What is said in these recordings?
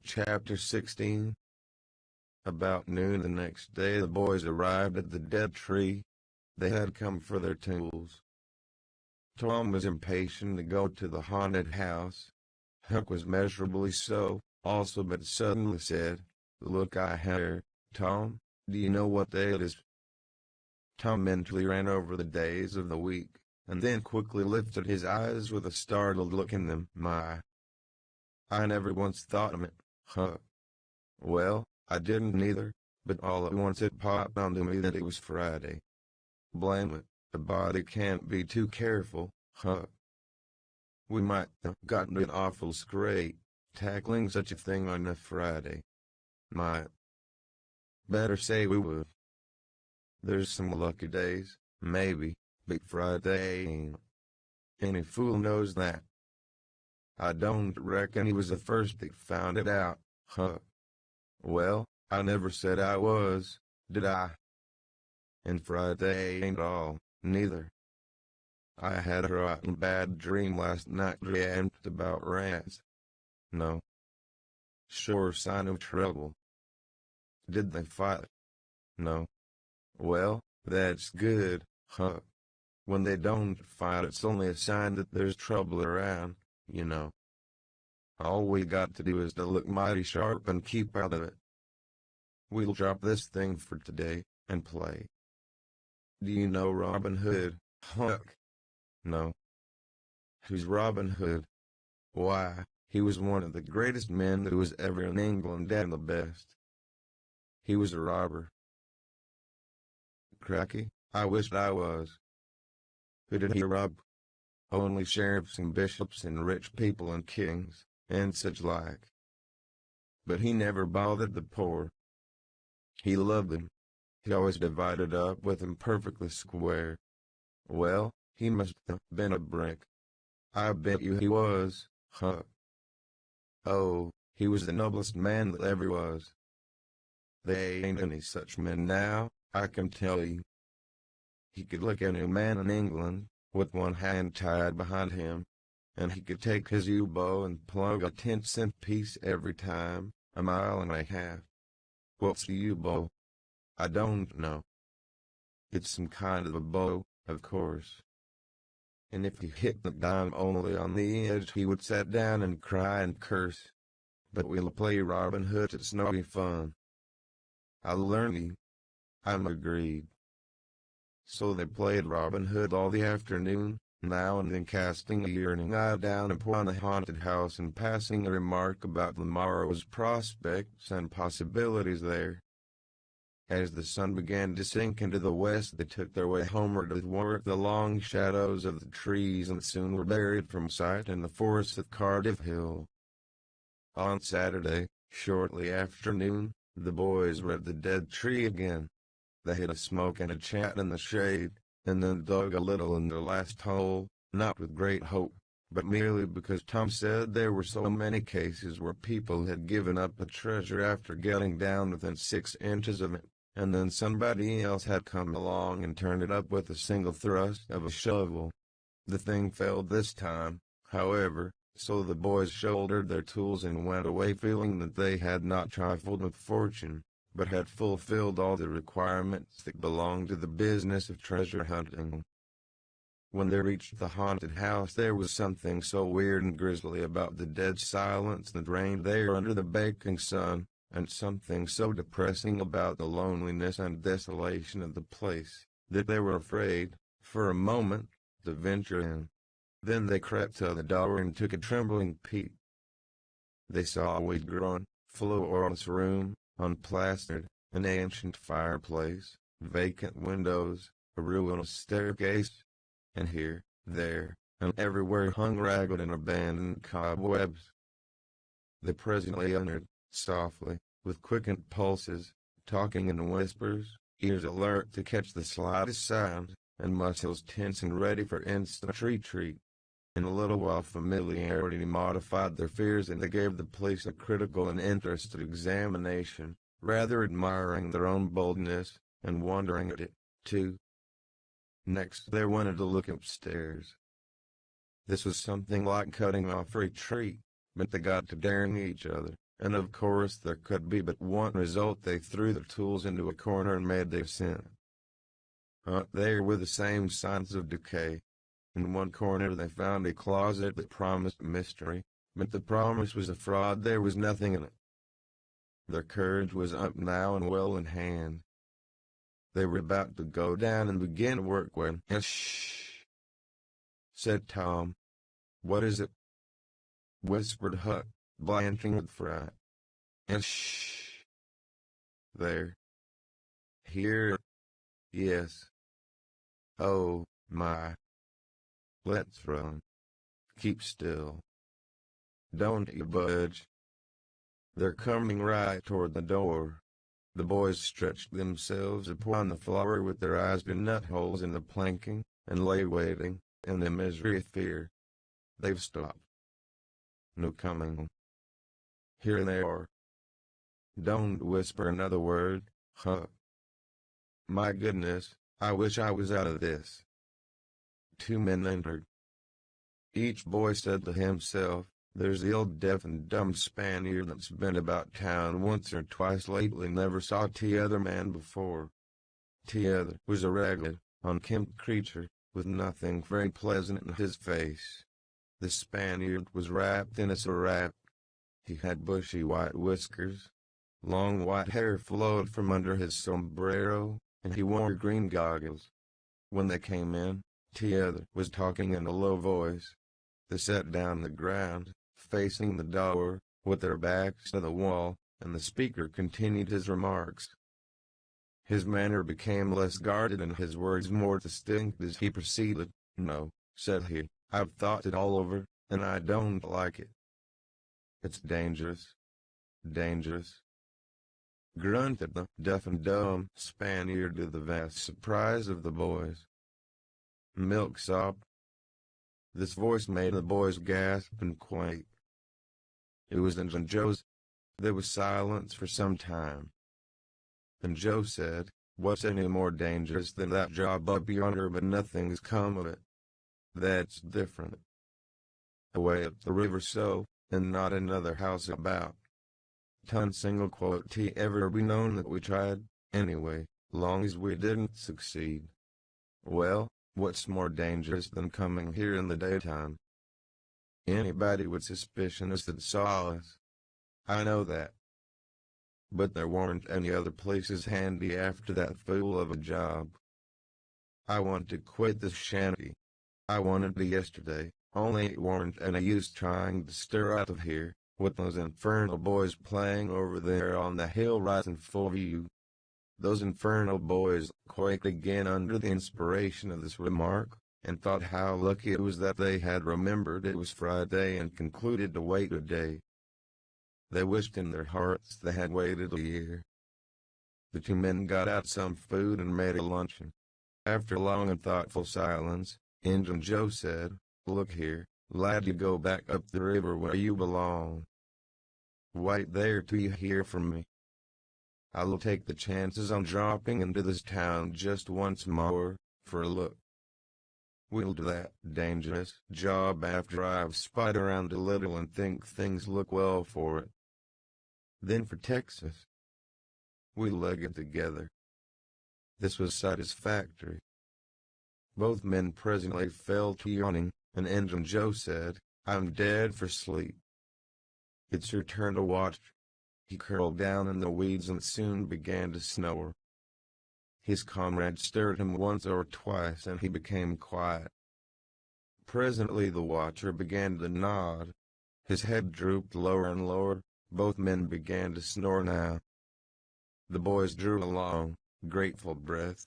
Chapter 16. About noon the next day the boys arrived at the dead tree. They had come for their tools. Tom was impatient to go to the haunted house. Huck was measurably so, also, but suddenly said, "Look, I have, Tom, do you know what day it is?" Tom mentally ran over the days of the week, and then quickly lifted his eyes with a startled look in them. I never once thought of it, Huck. Well, I didn't either, but all at once it popped onto me that it was Friday. Blame it, the body can't be too careful, Huck. We might have gotten an awful scrape, tackling such a thing on a Friday. Might. Better say we would. There's some lucky days, maybe, but Friday ain't. Any fool knows that. I don't reckon he was the first that found it out, Huck. Well, I never said I was, did I? And Friday ain't all, neither. I had a rotten bad dream last night dreamt about rats. No. Sure sign of trouble. Did they fight? No. Well, that's good, Huck. When they don't fight it's only a sign that there's trouble around, you know. All we got to do is to look mighty sharp and keep out of it. We'll drop this thing for today, and play. Do you know Robin Hood, Huck? No. Who's Robin Hood? Why, he was one of the greatest men that was ever in England and the best. He was a robber. Cracky, I wished I was. Who did he rob? Only sheriffs and bishops and rich people and kings, and such like. But he never bothered the poor. He loved them. He always divided up with them perfectly square. Well, he must have been a brick. I bet you he was, Huck. Oh, he was the noblest man that ever was. They ain't any such men now, I can tell you. He could lick any man in England, with one hand tied behind him, and he could take his U-bow and plug a 10-cent piece every time, a mile and a half. What's a U-bow? I don't know. It's some kind of a bow, of course. And if he hit the dime only on the edge he would sit down and cry and curse. But we'll play Robin Hood, it's no fun. I'll learn you. I'm agreed. So they played Robin Hood all the afternoon, now and then casting a yearning eye down upon the haunted house and passing a remark about the morrow's prospects and possibilities there. As the sun began to sink into the west they took their way homeward athwart the long shadows of the trees and soon were buried from sight in the forest of Cardiff Hill. On Saturday, shortly after noon, the boys were at the dead tree again. They had a smoke and a chat in the shade, and then dug a little in their last hole, not with great hope, but merely because Tom said there were so many cases where people had given up a treasure after getting down within 6 inches of it, and then somebody else had come along and turned it up with a single thrust of a shovel. The thing failed this time, however, so the boys shouldered their tools and went away feeling that they had not trifled with fortune, but had fulfilled all the requirements that belonged to the business of treasure hunting. When they reached the haunted house there was something so weird and grisly about the dead silence that reigned there under the baking sun, and something so depressing about the loneliness and desolation of the place, that they were afraid, for a moment, to venture in. Then they crept to the door and took a trembling peep. They saw a weed-grown, floorless room, unplastered, an ancient fireplace, vacant windows, a ruinous staircase, and here, there, and everywhere hung ragged and abandoned cobwebs. They presently entered, softly, with quickened pulses, talking in whispers, ears alert to catch the slightest sound, and muscles tense and ready for instant retreat. In a little while familiarity modified their fears and they gave the place a critical and interested examination, rather admiring their own boldness, and wondering at it, too. Next they wanted to look upstairs. This was something like cutting off retreat, but they got to daring each other, and of course there could be but one result. They threw their tools into a corner and made their descent. There were the same signs of decay. In one corner they found a closet that promised mystery, but the promise was a fraud. There was nothing in it. Their courage was up now and well in hand. They were about to go down and begin work when, "Shh," said Tom. "What is it?" whispered Huck, blanching with fright. "Shh. There. Here. Yes. Oh, my. Let's run. Keep still. Don't you budge. They're coming right toward the door." The boys stretched themselves upon the floor with their eyes in nut holes in the planking, and lay waiting, in the misery of fear. "They've stopped. No coming. Here they are. Don't whisper another word, Huck. My goodness, I wish I was out of this." 2 men entered. Each boy said to himself, "There's the old deaf and dumb Spaniard that's been about town once or twice lately. Never saw t'other man before." T'other was a ragged, unkempt creature, with nothing very pleasant in his face. The Spaniard was wrapped in a serape. He had bushy white whiskers. Long white hair flowed from under his sombrero, and he wore green goggles. When they came in, T'other was talking in a low voice. They sat down on the ground, facing the door, with their backs to the wall, and the speaker continued his remarks. His manner became less guarded and his words more distinct as he proceeded. "No," said he, "I've thought it all over, and I don't like it. It's dangerous. Dangerous," grunted the deaf and dumb Spaniard to the vast surprise of the boys. "Milksop." This voice made the boys gasp and quake. It was Injun Joe's. There was silence for some time. And Joe said, "What's any more dangerous than that job up yonder? But nothing's come of it. That's different. Away up the river so, and not another house about. Ton single quote T ever be known that we tried, anyway, long as we didn't succeed. Well, what's more dangerous than coming here in the daytime? Anybody with suspicion us that saw us. I know that. But there weren't any other places handy after that fool of a job. I want to quit this shanty. I wanted to yesterday, only it weren't any use trying to stir out of here, with those infernal boys playing over there on the hill right in full view." Those infernal boys quaked again under the inspiration of this remark, and thought how lucky it was that they had remembered it was Friday and concluded to wait a day. They wished in their hearts they had waited a year. The 2 men got out some food and made a luncheon. After long and thoughtful silence, Injun Joe said, "Look here, lad, you go back up the river where you belong. Wait there till you hear from me. I'll take the chances on dropping into this town just once more, for a look. We'll do that dangerous job after I've spied around a little and think things look well for it. Then for Texas. We'll leg it together." This was satisfactory. Both men presently fell to yawning, and Injun Joe said, "I'm dead for sleep. It's your turn to watch." He curled down in the weeds and soon began to snore. His comrade stirred him once or twice and he became quiet. Presently the watcher began to nod. His head drooped lower and lower. Both men began to snore now. The boys drew a long, grateful breath.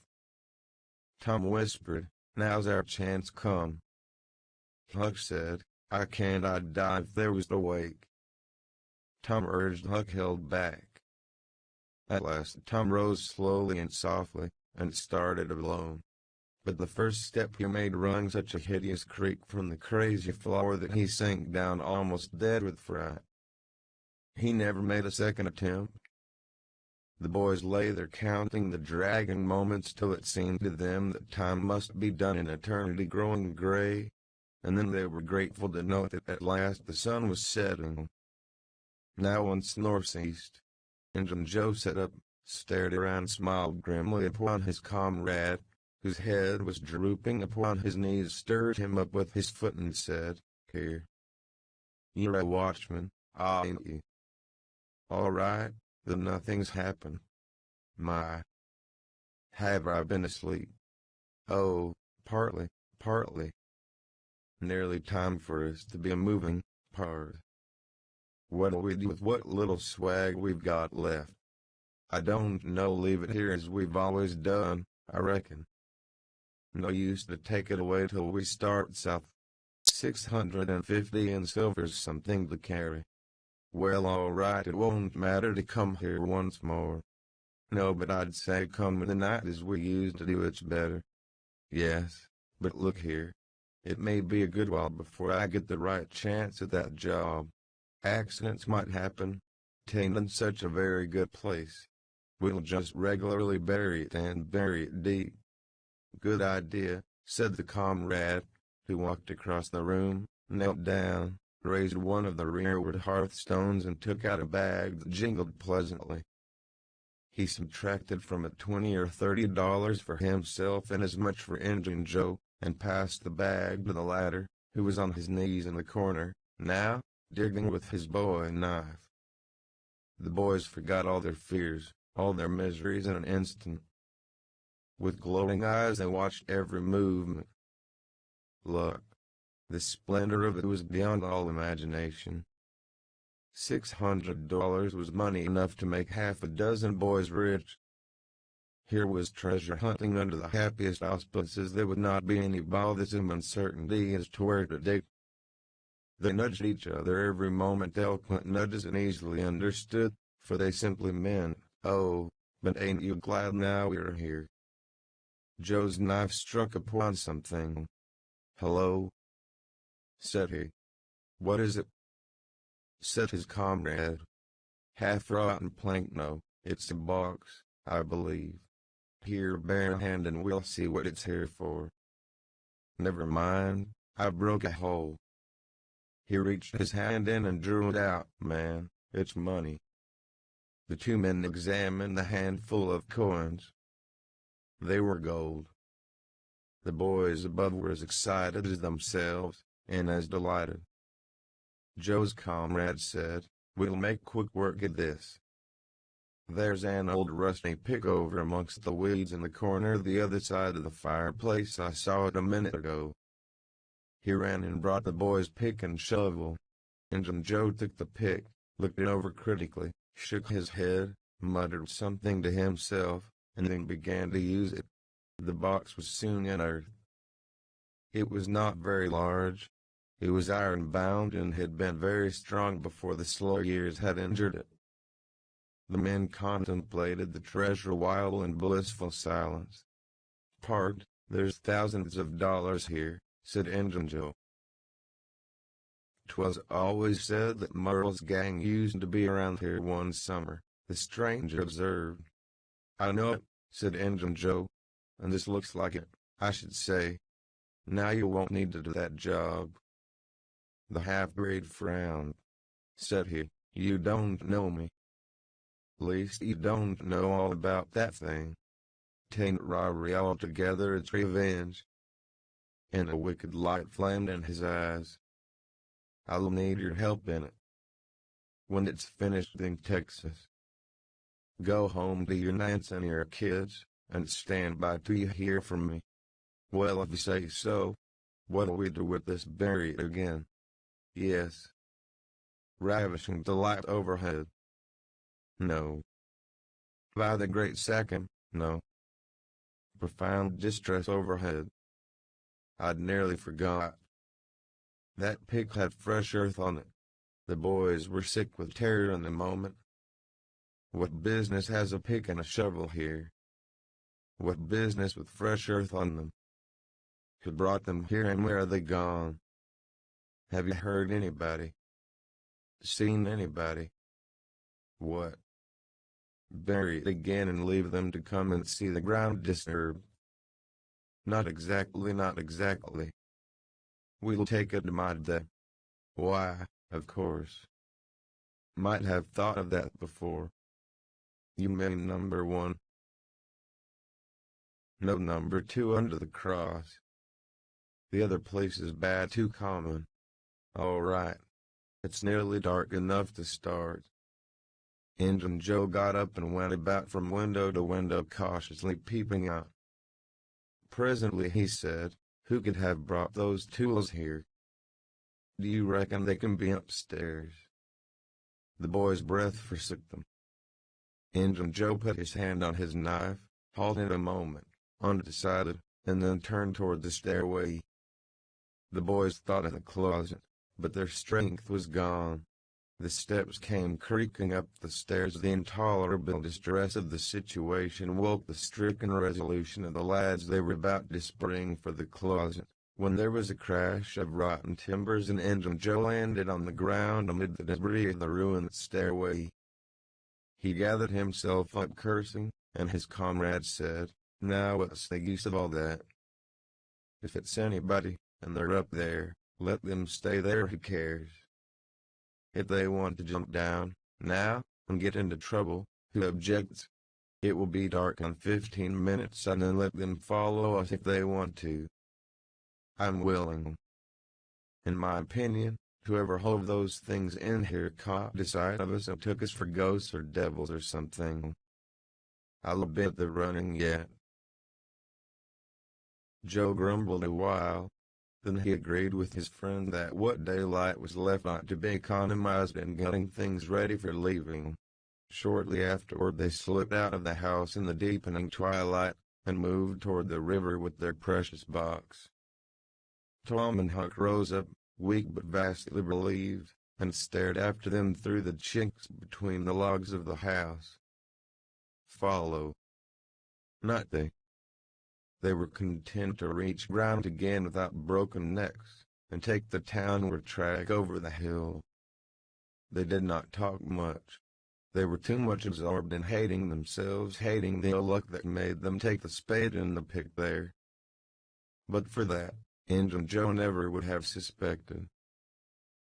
Tom whispered, "Now's our chance come." Huck said, "I can't, I'd die if there was a wake." Tom urged. Huck held back. At last Tom rose slowly and softly, and started alone. But the first step he made rang such a hideous creak from the crazy floor that he sank down almost dead with fright. He never made a second attempt. The boys lay there counting the dragging moments till it seemed to them that time must be done in eternity growing gray, and then they were grateful to know that at last the sun was setting. Now one snore ceased. Injun Joe sat up, stared around, smiled grimly upon his comrade, whose head was drooping upon his knees, stirred him up with his foot and said, "Here. You're a watchman, ain't you? All right, then nothing's happened. My. Have I been asleep? Oh, partly. Nearly time for us to be a moving part. What'll we do with what little swag we've got left? I don't know, leave it here as we've always done, I reckon. No use to take it away till we start south. 650 in silver's something to carry. Well, all right, it won't matter to come here once more. No, but I'd say come the night as we used to do, it's better. Yes, but look here. It may be a good while before I get the right chance at that job. Accidents might happen. 'Tain't in such a very good place. We'll just regularly bury it and bury it deep." "Good idea," said the comrade, who walked across the room, knelt down, raised one of the rearward hearthstones and took out a bag that jingled pleasantly. He subtracted from it $20 or $30 for himself and as much for Injun Joe, and passed the bag to the latter, who was on his knees in the corner, now, digging with his bowie knife. The boys forgot all their fears, all their miseries in an instant. With glowing eyes they watched every movement. Look. The splendor of it was beyond all imagination. $600 was money enough to make half a dozen boys rich. Here was treasure hunting under the happiest auspices. There would not be any bothersome uncertainty as to where to dig. They nudged each other every moment, eloquent nudges and easily understood, for they simply meant, "Oh, but ain't you glad now we're here?" Joe's knife struck upon something. "Hello?" said he. "What is it?" said his comrade. "Half-rotten plank, no, it's a box, I believe. Here, bare hand and we'll see what it's here for." "Never mind, I broke a hole." He reached his hand in and drew it out. "Man, it's money." The two men examined the handful of coins. They were gold. The boys above were as excited as themselves, and as delighted. Joe's comrade said, "We'll make quick work of this. There's an old rusty pick over amongst the weeds in the corner the other side of the fireplace. I saw it a minute ago." He ran and brought the boys' pick and shovel. Injun Joe took the pick, looked it over critically, shook his head, muttered something to himself, and then began to use it. The box was soon unearthed. It was not very large. It was iron-bound and had been very strong before the slow years had injured it. The men contemplated the treasure a while in blissful silence. "Pard, there's thousands of dollars here," said Injun Joe. "'Twas always said that Merle's gang used to be around here one summer," the stranger observed. "I know it," said Injun Joe, "and this looks like it, I should say. Now you won't need to do that job." The half-breed frowned. Said he, "You don't know me. Least you don't know all about that thing. 'Tain't robbery altogether, it's revenge." And a wicked light flamed in his eyes. "I'll need your help in it. When it's finished in Texas. Go home to your Nance and your kids, and stand by till you hear from me. Well, if you say so, what'll we do with this bury it again? Yes. Ravishing delight overhead. No. By the great second, no. Profound distress overhead. I'd nearly forgot. That pick had fresh earth on it. The boys were sick with terror in the moment. What business has a pick and a shovel here? What business with fresh earth on them? Who brought them here and where are they gone? Have you heard anybody? Seen anybody? What? Bury it again and leave them to come and see the ground disturbed? Not exactly, not exactly. We'll take it to my day. Why, of course. Might have thought of that before. You mean number one? No, number two under the cross. The other place is bad, too common. All right. It's nearly dark enough to start. Injun Joe got up and went about from window to window, cautiously peeping out. Presently he said, "Who could have brought those tools here? Do you reckon they can be upstairs?" The boy's breath forsook them. Injun Joe put his hand on his knife, halted a moment, undecided, and then turned toward the stairway. The boys thought of the closet, but their strength was gone. The steps came creaking up the stairs. The intolerable distress of the situation woke the stricken resolution of the lads. They were about to spring for the closet, when there was a crash of rotten timbers and Injun Joe landed on the ground amid the debris of the ruined stairway. He gathered himself up cursing, and his comrade said, "Now what's the use of all that? If it's anybody, and they're up there, let them stay there, who cares? If they want to jump down, now, and get into trouble, who objects? It will be dark in 15 minutes, and then let them follow us if they want to. I'm willing. In my opinion, whoever hove those things in here caught the sight of us and took us for ghosts or devils or something. I'll bet they're running yet." Joe grumbled a while. Then he agreed with his friend that what daylight was left ought to be economized in getting things ready for leaving. Shortly afterward they slipped out of the house in the deepening twilight, and moved toward the river with their precious box. Tom and Huck rose up, weak but vastly relieved, and stared after them through the chinks between the logs of the house. Follow? Not they. They were content to reach ground again without broken necks, and take the townward track over the hill. They did not talk much. They were too much absorbed in hating themselves, hating the ill luck that made them take the spade and the pick there. But for that, Injun Joe never would have suspected.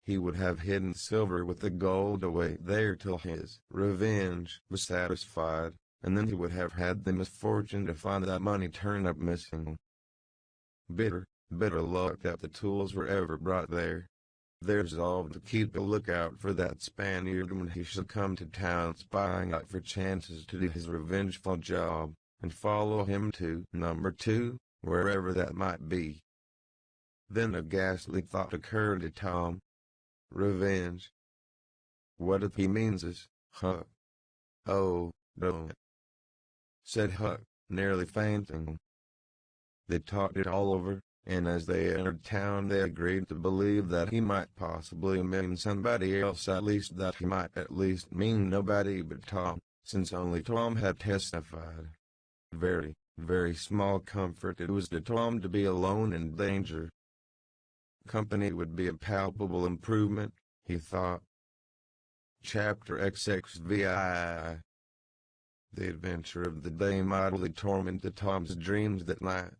He would have hidden silver with the gold away there till his revenge was satisfied, and then he would have had the misfortune to find that money turn up missing. Bitter luck that the tools were ever brought there. They resolved to keep a lookout for that Spaniard when he should come to town, spying out for chances to do his revengeful job, and follow him to number 2, wherever that might be. Then a ghastly thought occurred to Tom. Revenge. What if he means us, Huck? "Oh, don't," said Huck, nearly fainting. They talked it all over, and as they entered town they agreed to believe that he might possibly mean somebody else, at least that he might at least mean nobody but Tom, since only Tom had testified. Very, very small comfort it was to Tom to be alone in danger. Company would be a palpable improvement, he thought. Chapter XXVII. The adventure of the day mightily tormented Tom's dreams that night.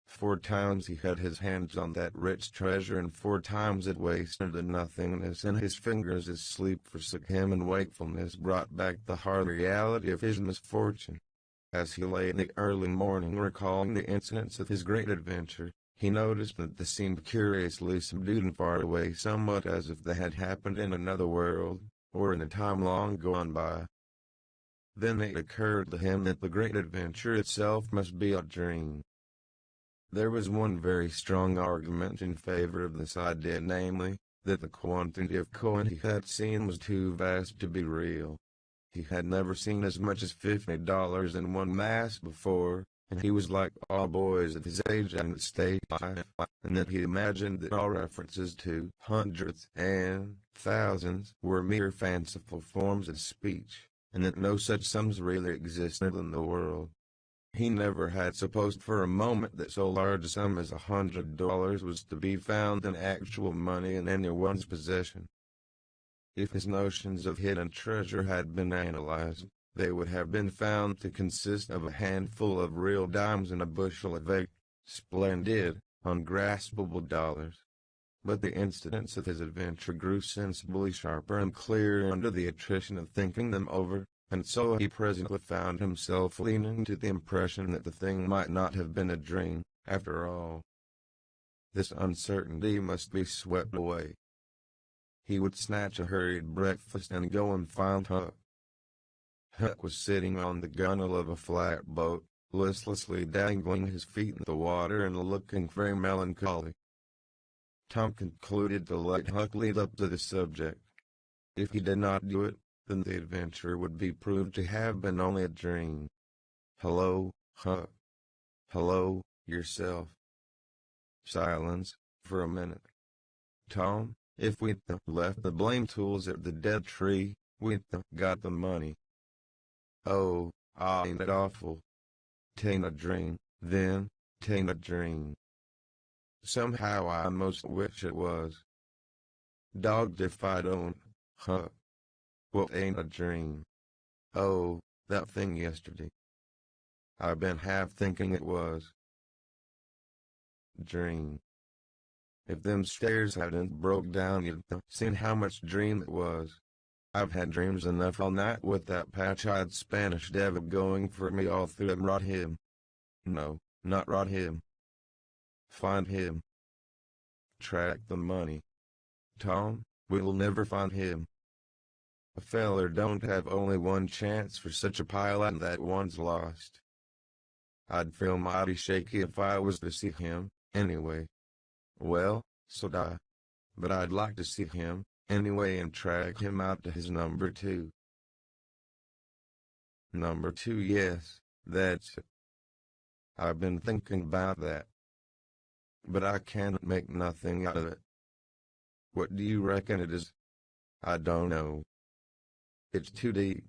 4 times he had his hands on that rich treasure, and 4 times it wasted to nothingness in his fingers as sleep forsook him and wakefulness brought back the hard reality of his misfortune. As he lay in the early morning recalling the incidents of his great adventure, he noticed that they seemed curiously subdued and far away, somewhat as if they had happened in another world, or in a time long gone by. Then it occurred to him that the great adventure itself must be a dream. There was one very strong argument in favor of this idea, namely, that the quantity of coin he had seen was too vast to be real. He had never seen as much as $50 in one mass before, and he was like all boys of his age and state life, and that he imagined that all references to hundreds and thousands were mere fanciful forms of speech, and that no such sums really existed in the world. He never had supposed for a moment that so large a sum as $100 was to be found in actual money in anyone's possession. If his notions of hidden treasure had been analyzed, they would have been found to consist of a handful of real dimes and a bushel of splendid, ungraspable dollars. But the incidents of his adventure grew sensibly sharper and clearer under the attrition of thinking them over, and so he presently found himself leaning to the impression that the thing might not have been a dream, after all. This uncertainty must be swept away. He would snatch a hurried breakfast and go and find Huck. Huck was sitting on the gunwale of a flatboat, listlessly dangling his feet in the water and looking very melancholy. Tom concluded to let Huck lead up to the subject. If he did not do it, then the adventure would be proved to have been only a dream. "Hello, Huck. Hello, yourself." Silence, for a minute. "Tom, if we'd left the blame tools at the dead tree, we'd got the money." "Oh, ain't it awful? 'Tain't a dream, then, 'tain't a dream. Somehow I most wish it was. Dogged if I don't, Huck. What ain't a dream?" "Oh, that thing yesterday. I've been half thinking it was." "Dream. If them stairs hadn't broke down you'd seen how much dream it was. I've had dreams enough all night with that patch-eyed Spanish devil going for me all through and rot him. No, not rot him. Find him. Track the money. Tom, we'll never find him. A feller don't have only one chance for such a pile and that one's lost. I'd feel mighty shaky if I was to see him, anyway. Well, so'd I. But I'd like to see him, anyway, and track him out to his number 2. Number 2, yes, that's it. I've been thinking about that. But I can't make nothing out of it. What do you reckon it is?" "I don't know. It's too deep.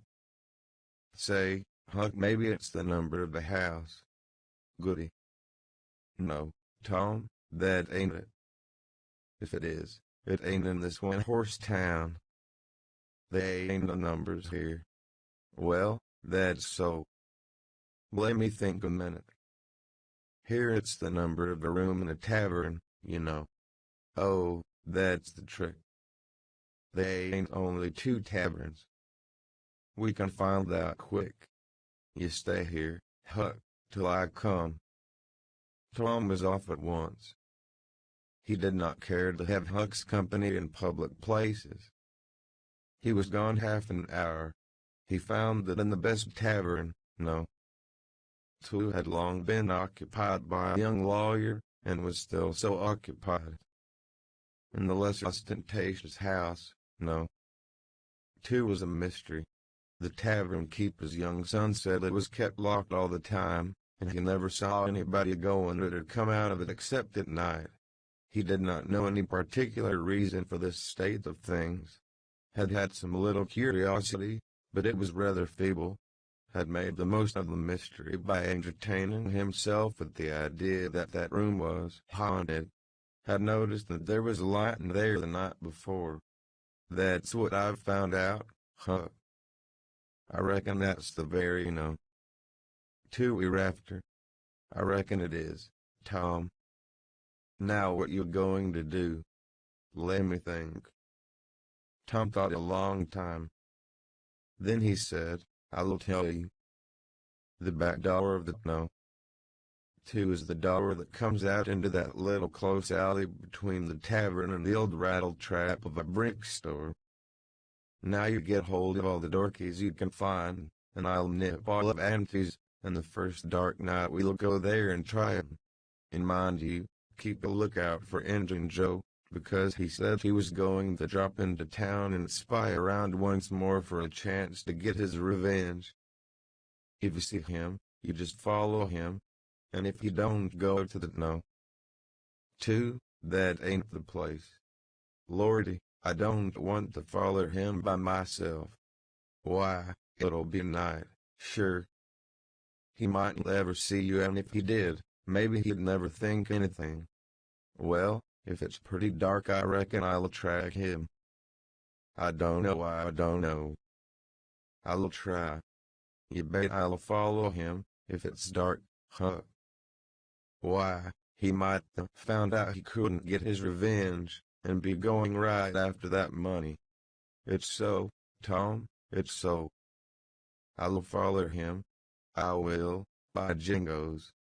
Say, Huck, maybe it's the number of the house." "Goody." "No, Tom, that ain't it. If it is, it ain't in this one-horse town. They ain't no numbers here." "Well, that's so. Let me think a minute. Here it's the number of a room in a tavern, you know." "Oh, that's the trick. They ain't only 2 taverns. We can find that quick. You stay here, Huck, till I come." Tom was off at once. He did not care to have Huck's company in public places. He was gone half an hour. He found that in the best tavern, No. 2 had long been occupied by a young lawyer, and was still so occupied. In the less ostentatious house, No. 2 was a mystery. The tavern keeper's young son said it was kept locked all the time, and he never saw anybody go in it or come out of it except at night. He did not know any particular reason for this state of things. Had some little curiosity, but it was rather feeble. Had made the most of the mystery by entertaining himself with the idea that that room was haunted. Had noticed that there was a light in there the night before. "That's what I've found out, Huck. I reckon that's the very 2 we're after." "I reckon it is, Tom. Now what you going to do?" "Let me think." Tom thought a long time. Then he said, "I'll tell you. The back door of the 2 is the door that comes out into that little close alley between the tavern and the old rattle-trap of a brick store. Now you get hold of all the door keys you can find, and I'll nip all of Auntie's, and the first dark night we'll go there and try 'em. And mind you, keep a lookout for Injun Joe, because he said he was going to drop into town and spy around once more for a chance to get his revenge. If you see him, you just follow him, and if you don't go to the 2, that ain't the place. Lordy, I don't want to follow him by myself. Why, it'll be night, sure. He mightn't ever see you, and if he did, maybe he'd never think anything. Well, if it's pretty dark I reckon I'll track him. I don't know why I don't know. I'll try. You bet I'll follow him, if it's dark, Huck. Why, He might have found out he couldn't get his revenge, and be going right after that money. It's so, Tom, it's so. I'll follow him. I will, by jingoes.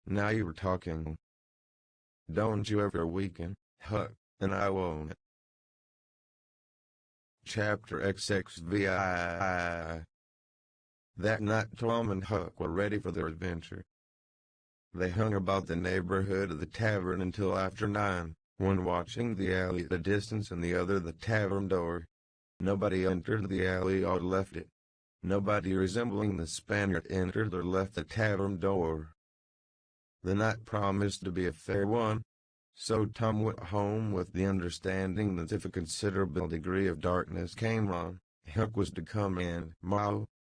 Now you're talking. Don't you ever weaken, Huck, and I won't. Chapter XXVII. That night Tom and Huck were ready for their adventure. They hung about the neighborhood of the tavern until after 9, one watching the alley at a distance and the other the tavern door. Nobody entered the alley or left it. Nobody resembling the Spaniard entered or left the tavern door. The night promised to be a fair one, so Tom went home with the understanding that if a considerable degree of darkness came on, Huck was to come in,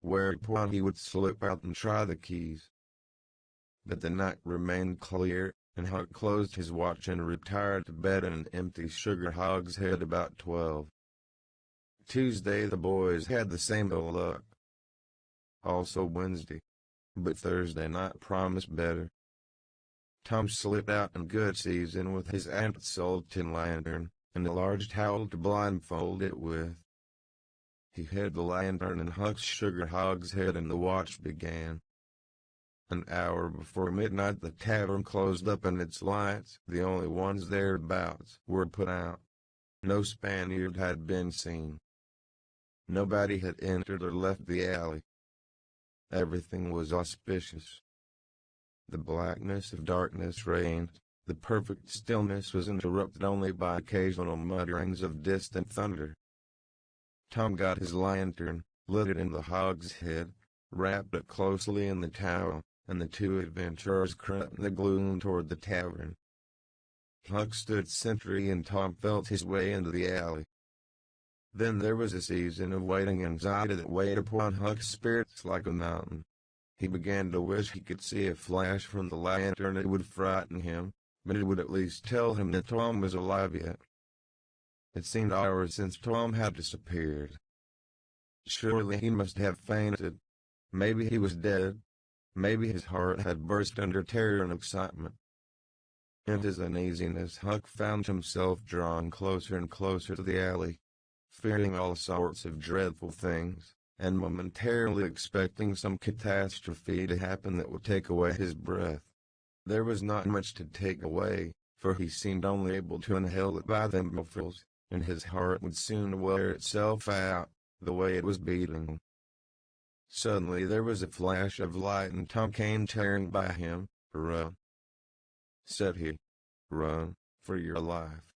whereupon he would slip out and try the keys. But the night remained clear, and Huck closed his watch and retired to bed in an empty sugar hogshead about 12. Tuesday the boys had the same old luck. Also Wednesday. But Thursday night promised better. Tom slipped out in good season with his aunt's old tin lantern, and a large towel to blindfold it with. He hid the lantern in Huck's sugar hogshead and the watch began. An hour before midnight the tavern closed up and its lights, the only ones thereabouts, were put out. No Spaniard had been seen. Nobody had entered or left the alley. Everything was auspicious. The blackness of darkness reigned. The perfect stillness was interrupted only by occasional mutterings of distant thunder. Tom got his lantern, lit it in the hogshead, wrapped it closely in the towel, and the two adventurers crept in the gloom toward the tavern. Huck stood sentry and Tom felt his way into the alley. Then there was a season of waiting anxiety that weighed upon Huck's spirits like a mountain. He began to wish he could see a flash from the lantern. It would frighten him, but it would at least tell him that Tom was alive yet. It seemed hours since Tom had disappeared. Surely he must have fainted. Maybe he was dead. Maybe his heart had burst under terror and excitement. In his uneasiness Huck found himself drawn closer and closer to the alley, fearing all sorts of dreadful things, and momentarily expecting some catastrophe to happen that would take away his breath. There was not much to take away, for he seemed only able to inhale it by thimblesfuls, and his heart would soon wear itself out, the way it was beating. Suddenly there was a flash of light and Tom came tearing by him. "Run," said he. "Run, for your life."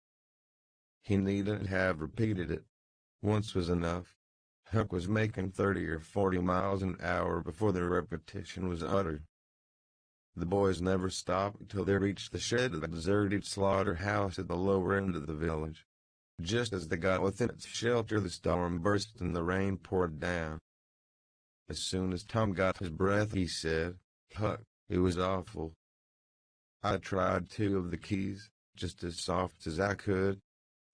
He needn't have repeated it. Once was enough. Huck was making 30 or 40 miles an hour before the repetition was uttered. The boys never stopped until they reached the shed of the deserted slaughterhouse at the lower end of the village. Just as they got within its shelter the storm burst and the rain poured down. As soon as Tom got his breath he said, "Huck, it was awful. I tried 2 of the keys, just as soft as I could,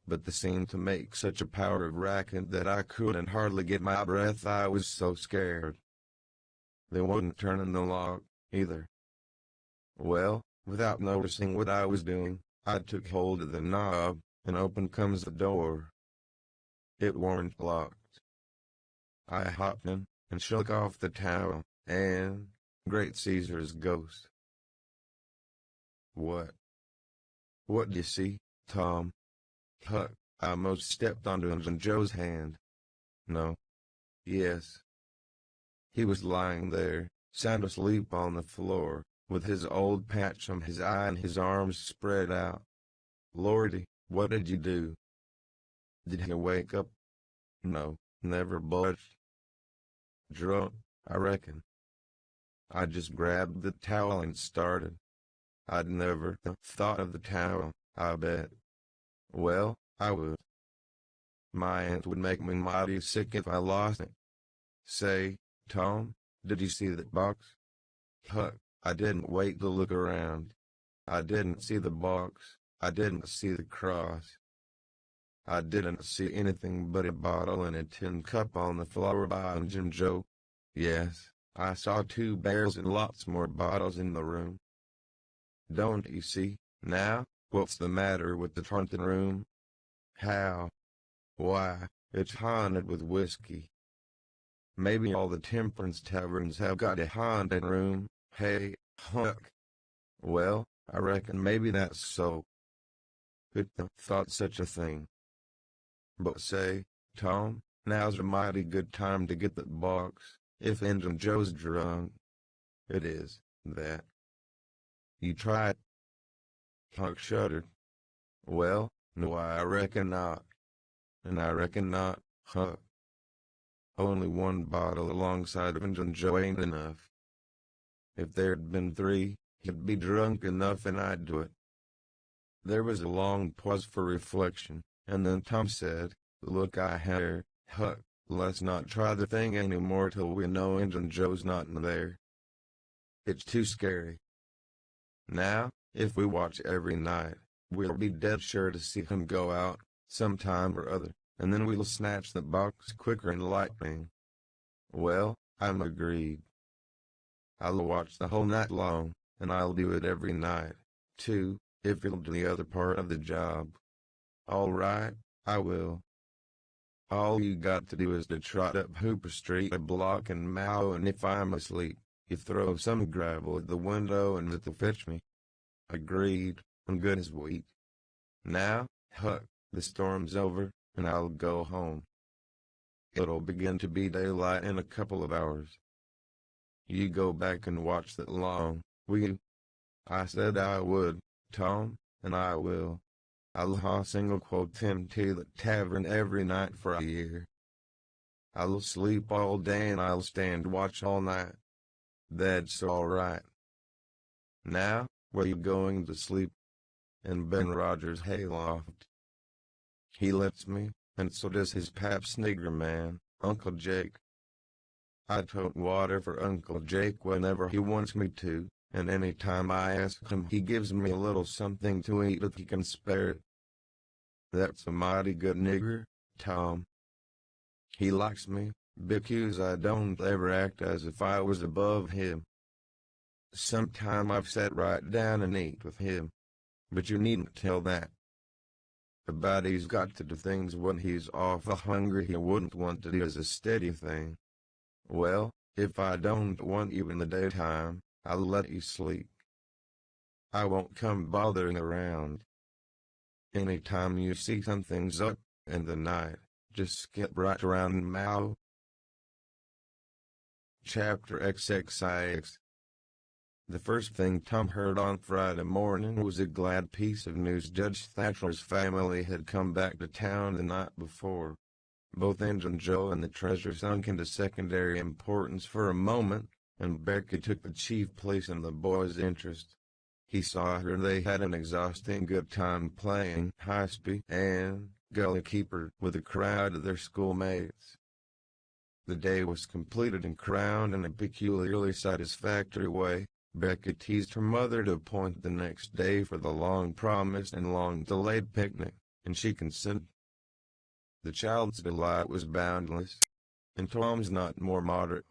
but they seemed to make such a power of racket that I couldn't hardly get my breath. I was so scared. They wouldn't turn in the lock, either. Well, without noticing what I was doing, I took hold of the knob, and open comes the door. It weren't locked. I hopped in, and shook off the towel, and, great Caesar's ghost." "What d'ye see, Tom?" "Huck, I most stepped onto Injun Joe's hand." "No." "Yes." He was lying there, sound asleep on the floor, with his old patch on his eye and his arms spread out. "Lordy, what did you do?" "Did he wake up?" "No, never budged." "Drunk, I reckon." I just grabbed the towel and started. I'd never thought of the towel, I bet. Well, I would. My aunt would make me mighty sick if I lost it. Say, Tom, did you see that box?" "Huck, I didn't wait to look around. I didn't see the box, I didn't see the cross. I didn't see anything but a bottle and a tin cup on the floor by Injun Joe. Yes, I saw 2 barrels and lots more bottles in the room." Don't you see, now, what's the matter with the haunted room? How? Why, it's haunted with whiskey. Maybe all the temperance taverns have got a haunted room, hey, Huck. Well, I reckon maybe that's so. Who'd have thought such a thing? But say, Tom, now's a mighty good time to get that box, if Injun Joe's drunk. It is, that. You try it? Huck shuddered. Well, no, I reckon not. And I reckon not, Huck. Only one bottle alongside of Injun Joe ain't enough. If there'd been 3, he'd be drunk enough and I'd do it. There was a long pause for reflection, and then Tom said, look here, Huck, let's not try the thing anymore till we know Injun Joe's not in there. It's too scary. Now, if we watch every night, we'll be dead sure to see him go out, sometime or other, and then we'll snatch the box quicker than lightning. Well, I'm agreed. I'll watch the whole night long, and I'll do it every night, too, if it'll do the other part of the job. All right, I will. All you got to do is to trot up Hooper Street a block and meow, and if I'm asleep, you throw some gravel at the window and it'll fetch me. Agreed, and good as wheat. Now, Huck, the storm's over, and I'll go home. It'll begin to be daylight in a couple of hours. You go back and watch that long, will you? I said I would, Tom, and I will. I'll single quote him to the tavern every night for a year. I'll sleep all day and I'll stand watch all night. That's all right. Now, where you going to sleep? In Ben Rogers' hayloft. He lets me, and so does his pap snigger man, Uncle Jake. I tote water for Uncle Jake whenever he wants me to, and any time I ask him he gives me a little something to eat if he can spare it. That's a mighty good nigger, Tom. He likes me, because I don't ever act as if I was above him. Sometime I've sat right down and eat with him. But you needn't tell that. About he's got to do things when he's awful hungry he wouldn't want to do as a steady thing. Well, if I don't want you in the daytime, I'll let you sleep. I won't come bothering around. Any time you see something's up in the night, just skip right around and meow. Chapter XXIX. The first thing Tom heard on Friday morning was a glad piece of news. Judge Thatcher's family had come back to town the night before. Both Injun Joe and the treasure sunk into secondary importance for a moment, and Becky took the chief place in the boy's interest. He saw her and they had an exhausting good time playing high-speed and gully keeper with a crowd of their schoolmates. The day was completed and crowned in a peculiarly satisfactory way. Becky teased her mother to appoint the next day for the long-promised and long-delayed picnic, and she consented. The child's delight was boundless, and Tom's not more moderate.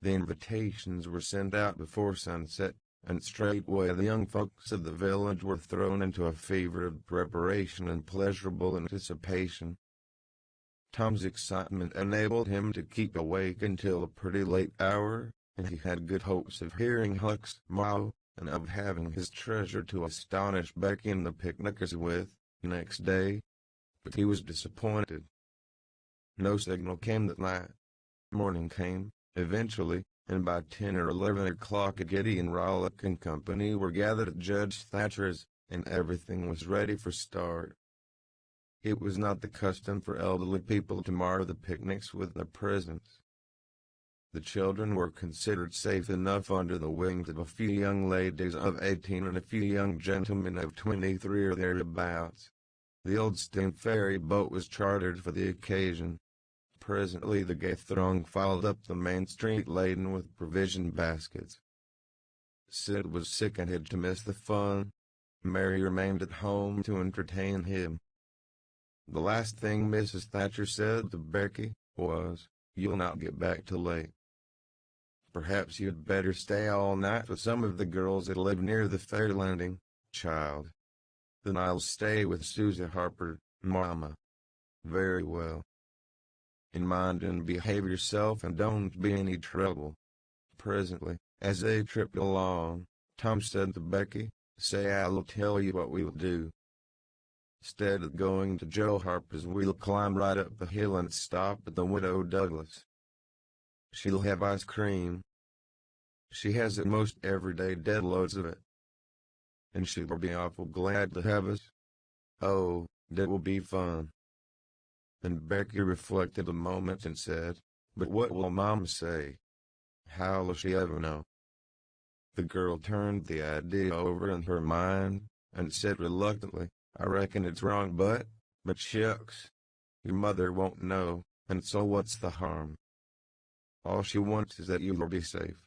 The invitations were sent out before sunset, and straightway the young folks of the village were thrown into a fever of preparation and pleasurable anticipation. Tom's excitement enabled him to keep awake until a pretty late hour, and he had good hopes of hearing Huck's meow, and of having his treasure to astonish Becky and the picnickers with, next day. But he was disappointed. No signal came that night. Morning came, eventually, and by 10 or 11 o'clock Gideon Rollick and company were gathered at Judge Thatcher's, and everything was ready for start. It was not the custom for elderly people to mar the picnics with their presence. The children were considered safe enough under the wings of a few young ladies of 18 and a few young gentlemen of 23 or thereabouts. The old steam ferry boat was chartered for the occasion. Presently the gay throng filed up the main street laden with provision baskets. Sid was sick and had to miss the fun. Mary remained at home to entertain him. The last thing Mrs. Thatcher said to Becky was, "You'll not get back till late." Perhaps you'd better stay all night with some of the girls that live near the fair landing, child. Then I'll stay with Susie Harper, Mama. Very well. And mind and behave yourself and don't be any trouble. Presently, as they tripped along, Tom said to Becky, "Say, I'll tell you what we'll do. Instead of going to Joe Harper's, we'll climb right up the hill and stop at the Widow Douglas. She'll have ice cream. She has it most every day, dead loads of it. And she'll be awful glad to have us. Oh, that will be fun." And Becky reflected a moment and said, "But what will Mom say? How will she ever know?" The girl turned the idea over in her mind, and said reluctantly, "I reckon it's wrong, but shucks. Your mother won't know, and so what's the harm? All she wants is that you'll be safe.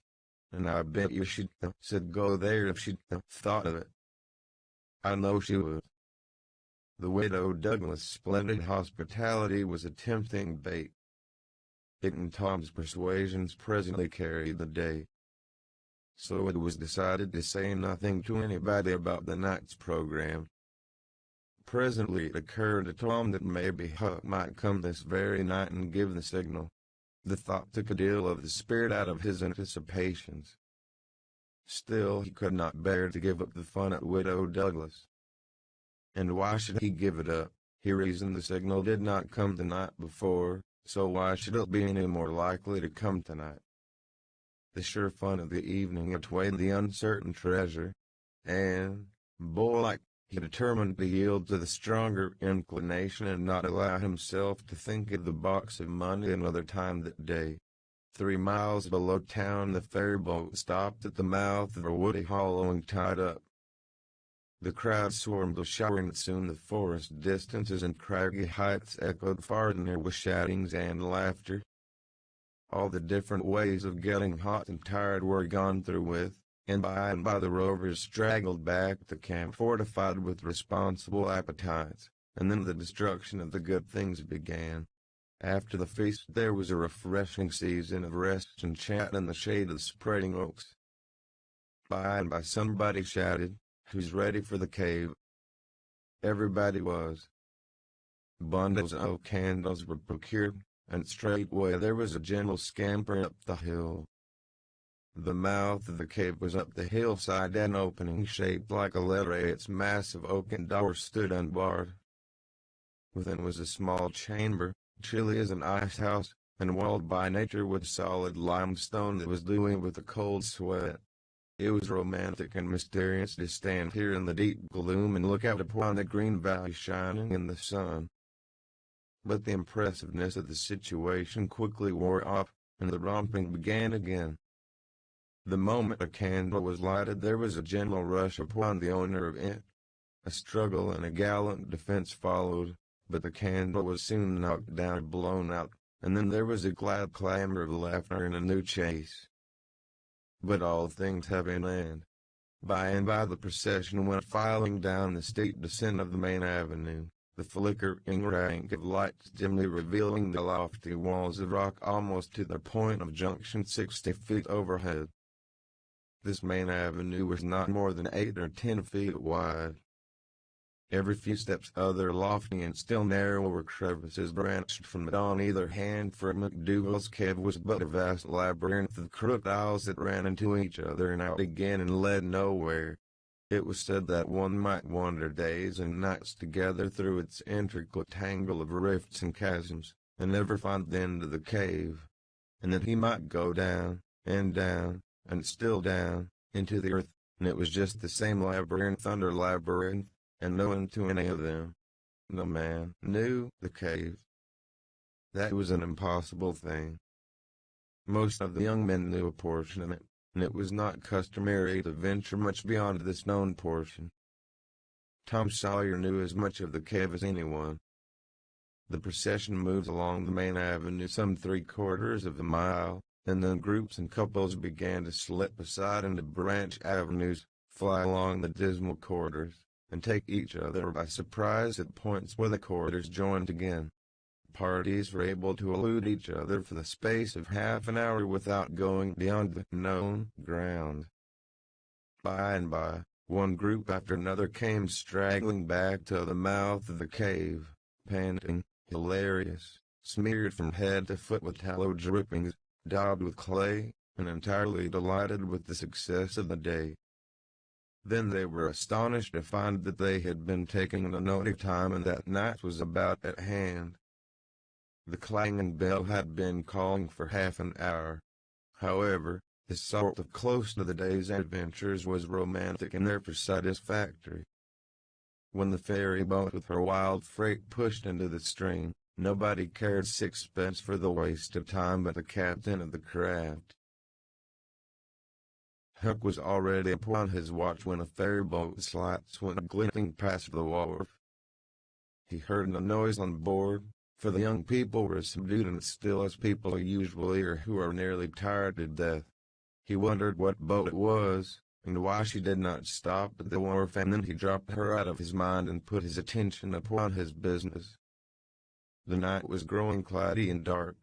And I bet you she'd said go there if she'd thought of it. I know she would." The Widow Douglas' splendid hospitality was a tempting bait. It and Tom's persuasions presently carried the day. So it was decided to say nothing to anybody about the night's program. Presently it occurred to Tom that maybe Huck might come this very night and give the signal. The thought took a deal of the spirit out of his anticipations. Still he could not bear to give up the fun at Widow Douglas. And why should he give it up? He reasoned. The signal did not come the night before, so why should it be any more likely to come tonight? The sure fun of the evening at Twain, the uncertain treasure, and, boy-like, he determined to yield to the stronger inclination and not allow himself to think of the box of money another time that day. 3 miles below town the ferryboat stopped at the mouth of a woody hollow and tied up. The crowd swarmed ashore, and soon the forest distances and craggy heights echoed far and near with shoutings and laughter. All the different ways of getting hot and tired were gone through with, and by the rovers straggled back to camp fortified with responsible appetites, and then the destruction of the good things began. After the feast there was a refreshing season of rest and chat in the shade of spreading oaks. By and by somebody shouted, "Who's ready for the cave?" Everybody was. Bundles of candles were procured, and straightway there was a gentle scamper up the hill. The mouth of the cave was up the hillside, an opening shaped like a letter A. Its massive oaken door stood unbarred. Within was a small chamber, chilly as an ice house, and walled by nature with solid limestone that was dewy with a cold sweat. It was romantic and mysterious to stand here in the deep gloom and look out upon the green valley shining in the sun. But the impressiveness of the situation quickly wore off, and the romping began again. The moment a candle was lighted there was a general rush upon the owner of it. A struggle and a gallant defense followed, but the candle was soon knocked down and blown out, and then there was a glad clamor of laughter and a new chase. But all things have an end. By and by the procession went filing down the steep descent of the main avenue, the flickering rank of lights dimly revealing the lofty walls of rock almost to their point of junction 60 feet overhead. This main avenue was not more than 8 or 10 feet wide. Every few steps other lofty and still narrower crevices branched from it on either hand, for McDougal's cave was but a vast labyrinth of crooked aisles that ran into each other and out again and led nowhere. It was said that one might wander days and nights together through its intricate tangle of rifts and chasms, and never find the end of the cave, and that he might go down, and still down, into the earth, and it was just the same labyrinth under labyrinth, and no end to any of them. No man knew the cave. That was an impossible thing. Most of the young men knew a portion of it, and it was not customary to venture much beyond this known portion. Tom Sawyer knew as much of the cave as anyone. The procession moved along the main avenue some 3/4 of a mile, and then groups and couples began to slip aside into branch avenues, fly along the dismal corridors, and take each other by surprise at points where the corridors joined again. parties were able to elude each other for the space of half an hour without going beyond the known ground. By and by, one group after another came straggling back to the mouth of the cave, panting, hilarious, smeared from head to foot with tallow drippings, daubed with clay, and entirely delighted with the success of the day. Then they were astonished to find that they had been taking the naughty time and that night was about at hand. The clanging bell had been calling for half an hour. However, this sort of close to the day's adventures was romantic and therefore satisfactory. When the ferry boat with her wild freight pushed into the stream, nobody cared sixpence for the waste of time but the captain of the craft. Huck was already upon his watch when a ferryboat's lights went glinting past the wharf. He heard no noise on board, for the young people were as subdued and still as people usually are who are nearly tired to death. He wondered what boat it was, and why she did not stop at the wharf, and then he dropped her out of his mind and put his attention upon his business. The night was growing cloudy and dark.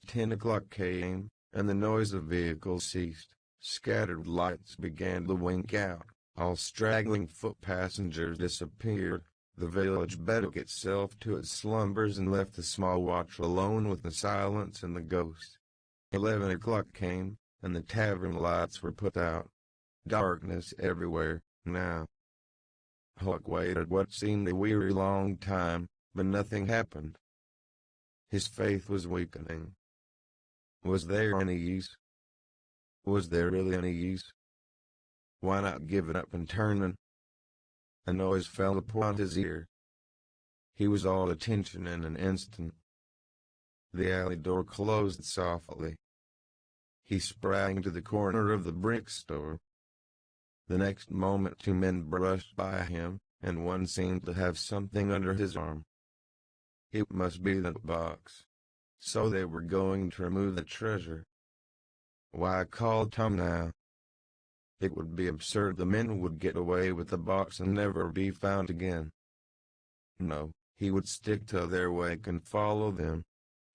10 o'clock came, and the noise of vehicles ceased. Scattered lights began to wink out, all straggling foot passengers disappeared, the village betook itself to its slumbers and left the small watch alone with the silence and the ghost. 11 o'clock came, and the tavern lights were put out. Darkness everywhere, now. Huck waited what seemed a weary long time, but nothing happened. His faith was weakening. Was there any use? Was there really any use? Why not give it up and turn in? A noise fell upon his ear. He was all attention in an instant. The alley door closed softly. He sprang to the corner of the brick store. The next moment 2 men brushed by him, and one seemed to have something under his arm. It must be the box. So they were going to remove the treasure. Why call Tom now? It would be absurd. The men would get away with the box and never be found again. No, he would stick to their wake and follow them.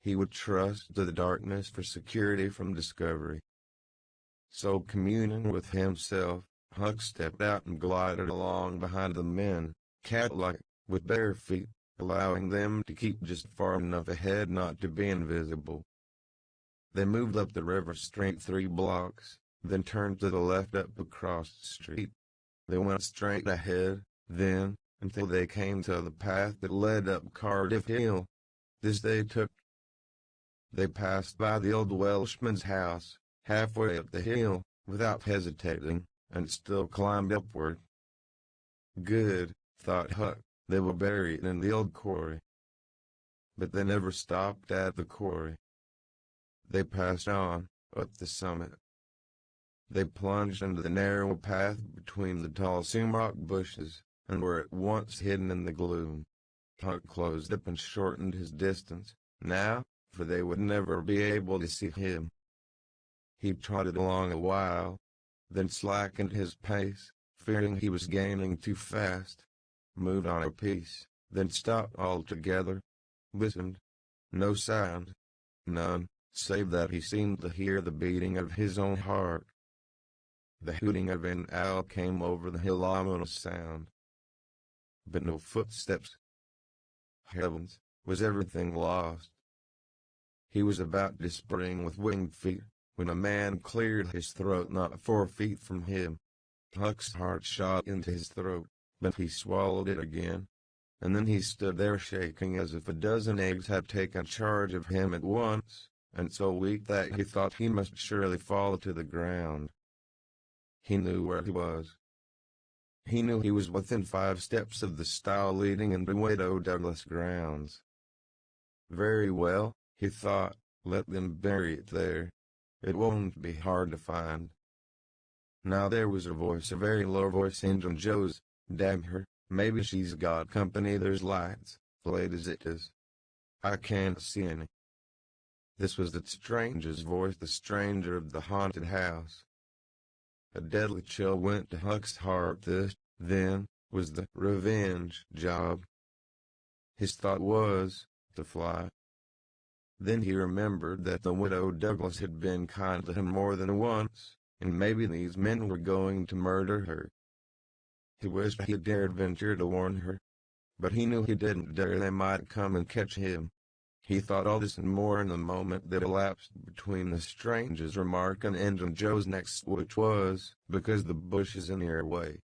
He would trust to the darkness for security from discovery. So communing with himself, Huck stepped out and glided along behind the men, cat-like, with bare feet, allowing them to keep just far enough ahead not to be invisible. They moved up the river straight 3 blocks, then turned to the left up across the street. They went straight ahead, then, until they came to the path that led up Cardiff Hill. This they took. They passed by the old Welshman's house, halfway up the hill, without hesitating, and still climbed upward. Good, thought Huck, they were buried in the old quarry. But they never stopped at the quarry. They passed on, up the summit. They plunged into the narrow path between the tall sumach bushes, and were at once hidden in the gloom. Huck closed up and shortened his distance, now, for they would never be able to see him. He trotted along a while, then slackened his pace, fearing he was gaining too fast, moved on a piece, then stopped altogether, listened. No sound. None, save that he seemed to hear the beating of his own heart. The hooting of an owl came over the hill, ominous sound. But no footsteps. Heavens, was everything lost? He was about to spring with winged feet, when a man cleared his throat not 4 feet from him. Huck's heart shot into his throat, but he swallowed it again, and then he stood there shaking as if a dozen eggs had taken charge of him at once, and so weak that he thought he must surely fall to the ground. He knew where he was. He knew he was within 5 steps of the stile leading into Widow Douglas grounds. Very well, he thought, let them bury it there. It won't be hard to find. Now there was a voice, a very low voice, Injun Joe's. Damn her, maybe she's got company. There's lights, late as it is. I can't see any. This was the stranger's voice, the stranger of the haunted house. A deadly chill went to Huck's heart. This, then, was the revenge job. His thought was, to fly. Then he remembered that the widow Douglas had been kind to him more than once, and maybe these men were going to murder her. He wished he dared venture to warn her, but he knew he didn't dare. They might come and catch him. He thought all this and more in the moment that elapsed between the stranger's remark and ending Joe's next, which was, because the bush is in your way.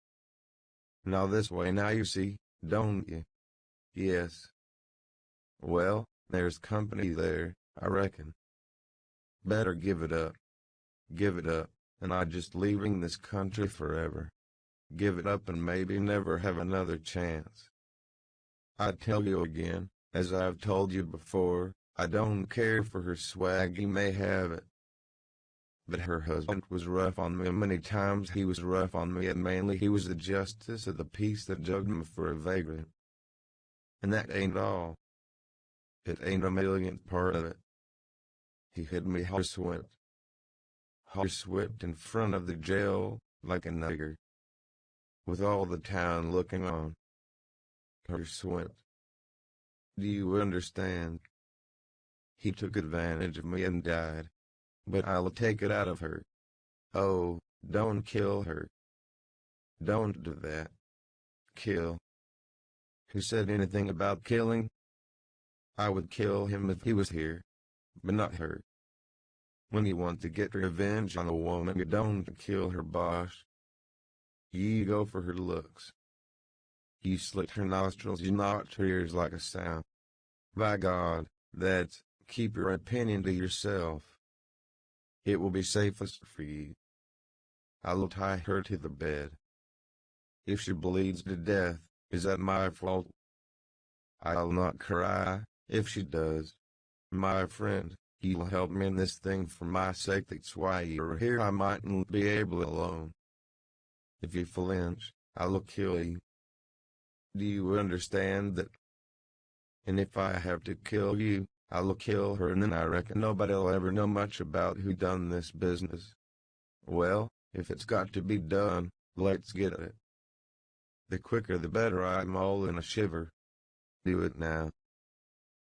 Now this way now you see, don't you? Yes. Well, there's company there, I reckon. Better give it up. Give it up, and I just leaving this country forever. Give it up and maybe never have another chance. I tell you again, as I've told you before, I don't care for her swag, he may have it. But her husband was rough on me many times. He was rough on me, and mainly he was the justice of the peace that jugged me for a vagrant. And that ain't all. It ain't a millionth part of it. He had me horsewhipped in front of the jail, like a nigger, with all the town looking on. Horsewhipped. Do you understand? He took advantage of me and died. But I'll take it out of her. Oh, don't kill her. Don't do that. Kill. Who said anything about killing? I would kill him if he was here, but not her. When you want to get revenge on a woman, you don't kill her, boss. You go for her looks. You slit her nostrils, you notch her ears like a sow. By God, that's, keep your opinion to yourself. It will be safest for you. I'll tie her to the bed. If she bleeds to death, is that my fault? I'll not cry, if she does. My friend, you'll help me in this thing for my sake, that's why you're here. I mightn't be able alone. If you flinch, I'll kill you. Do you understand that? And if I have to kill you, I'll kill her, and then I reckon nobody'll ever know much about who done this business. Well, if it's got to be done, let's get it. The quicker the better. I'm all in a shiver. Do it now.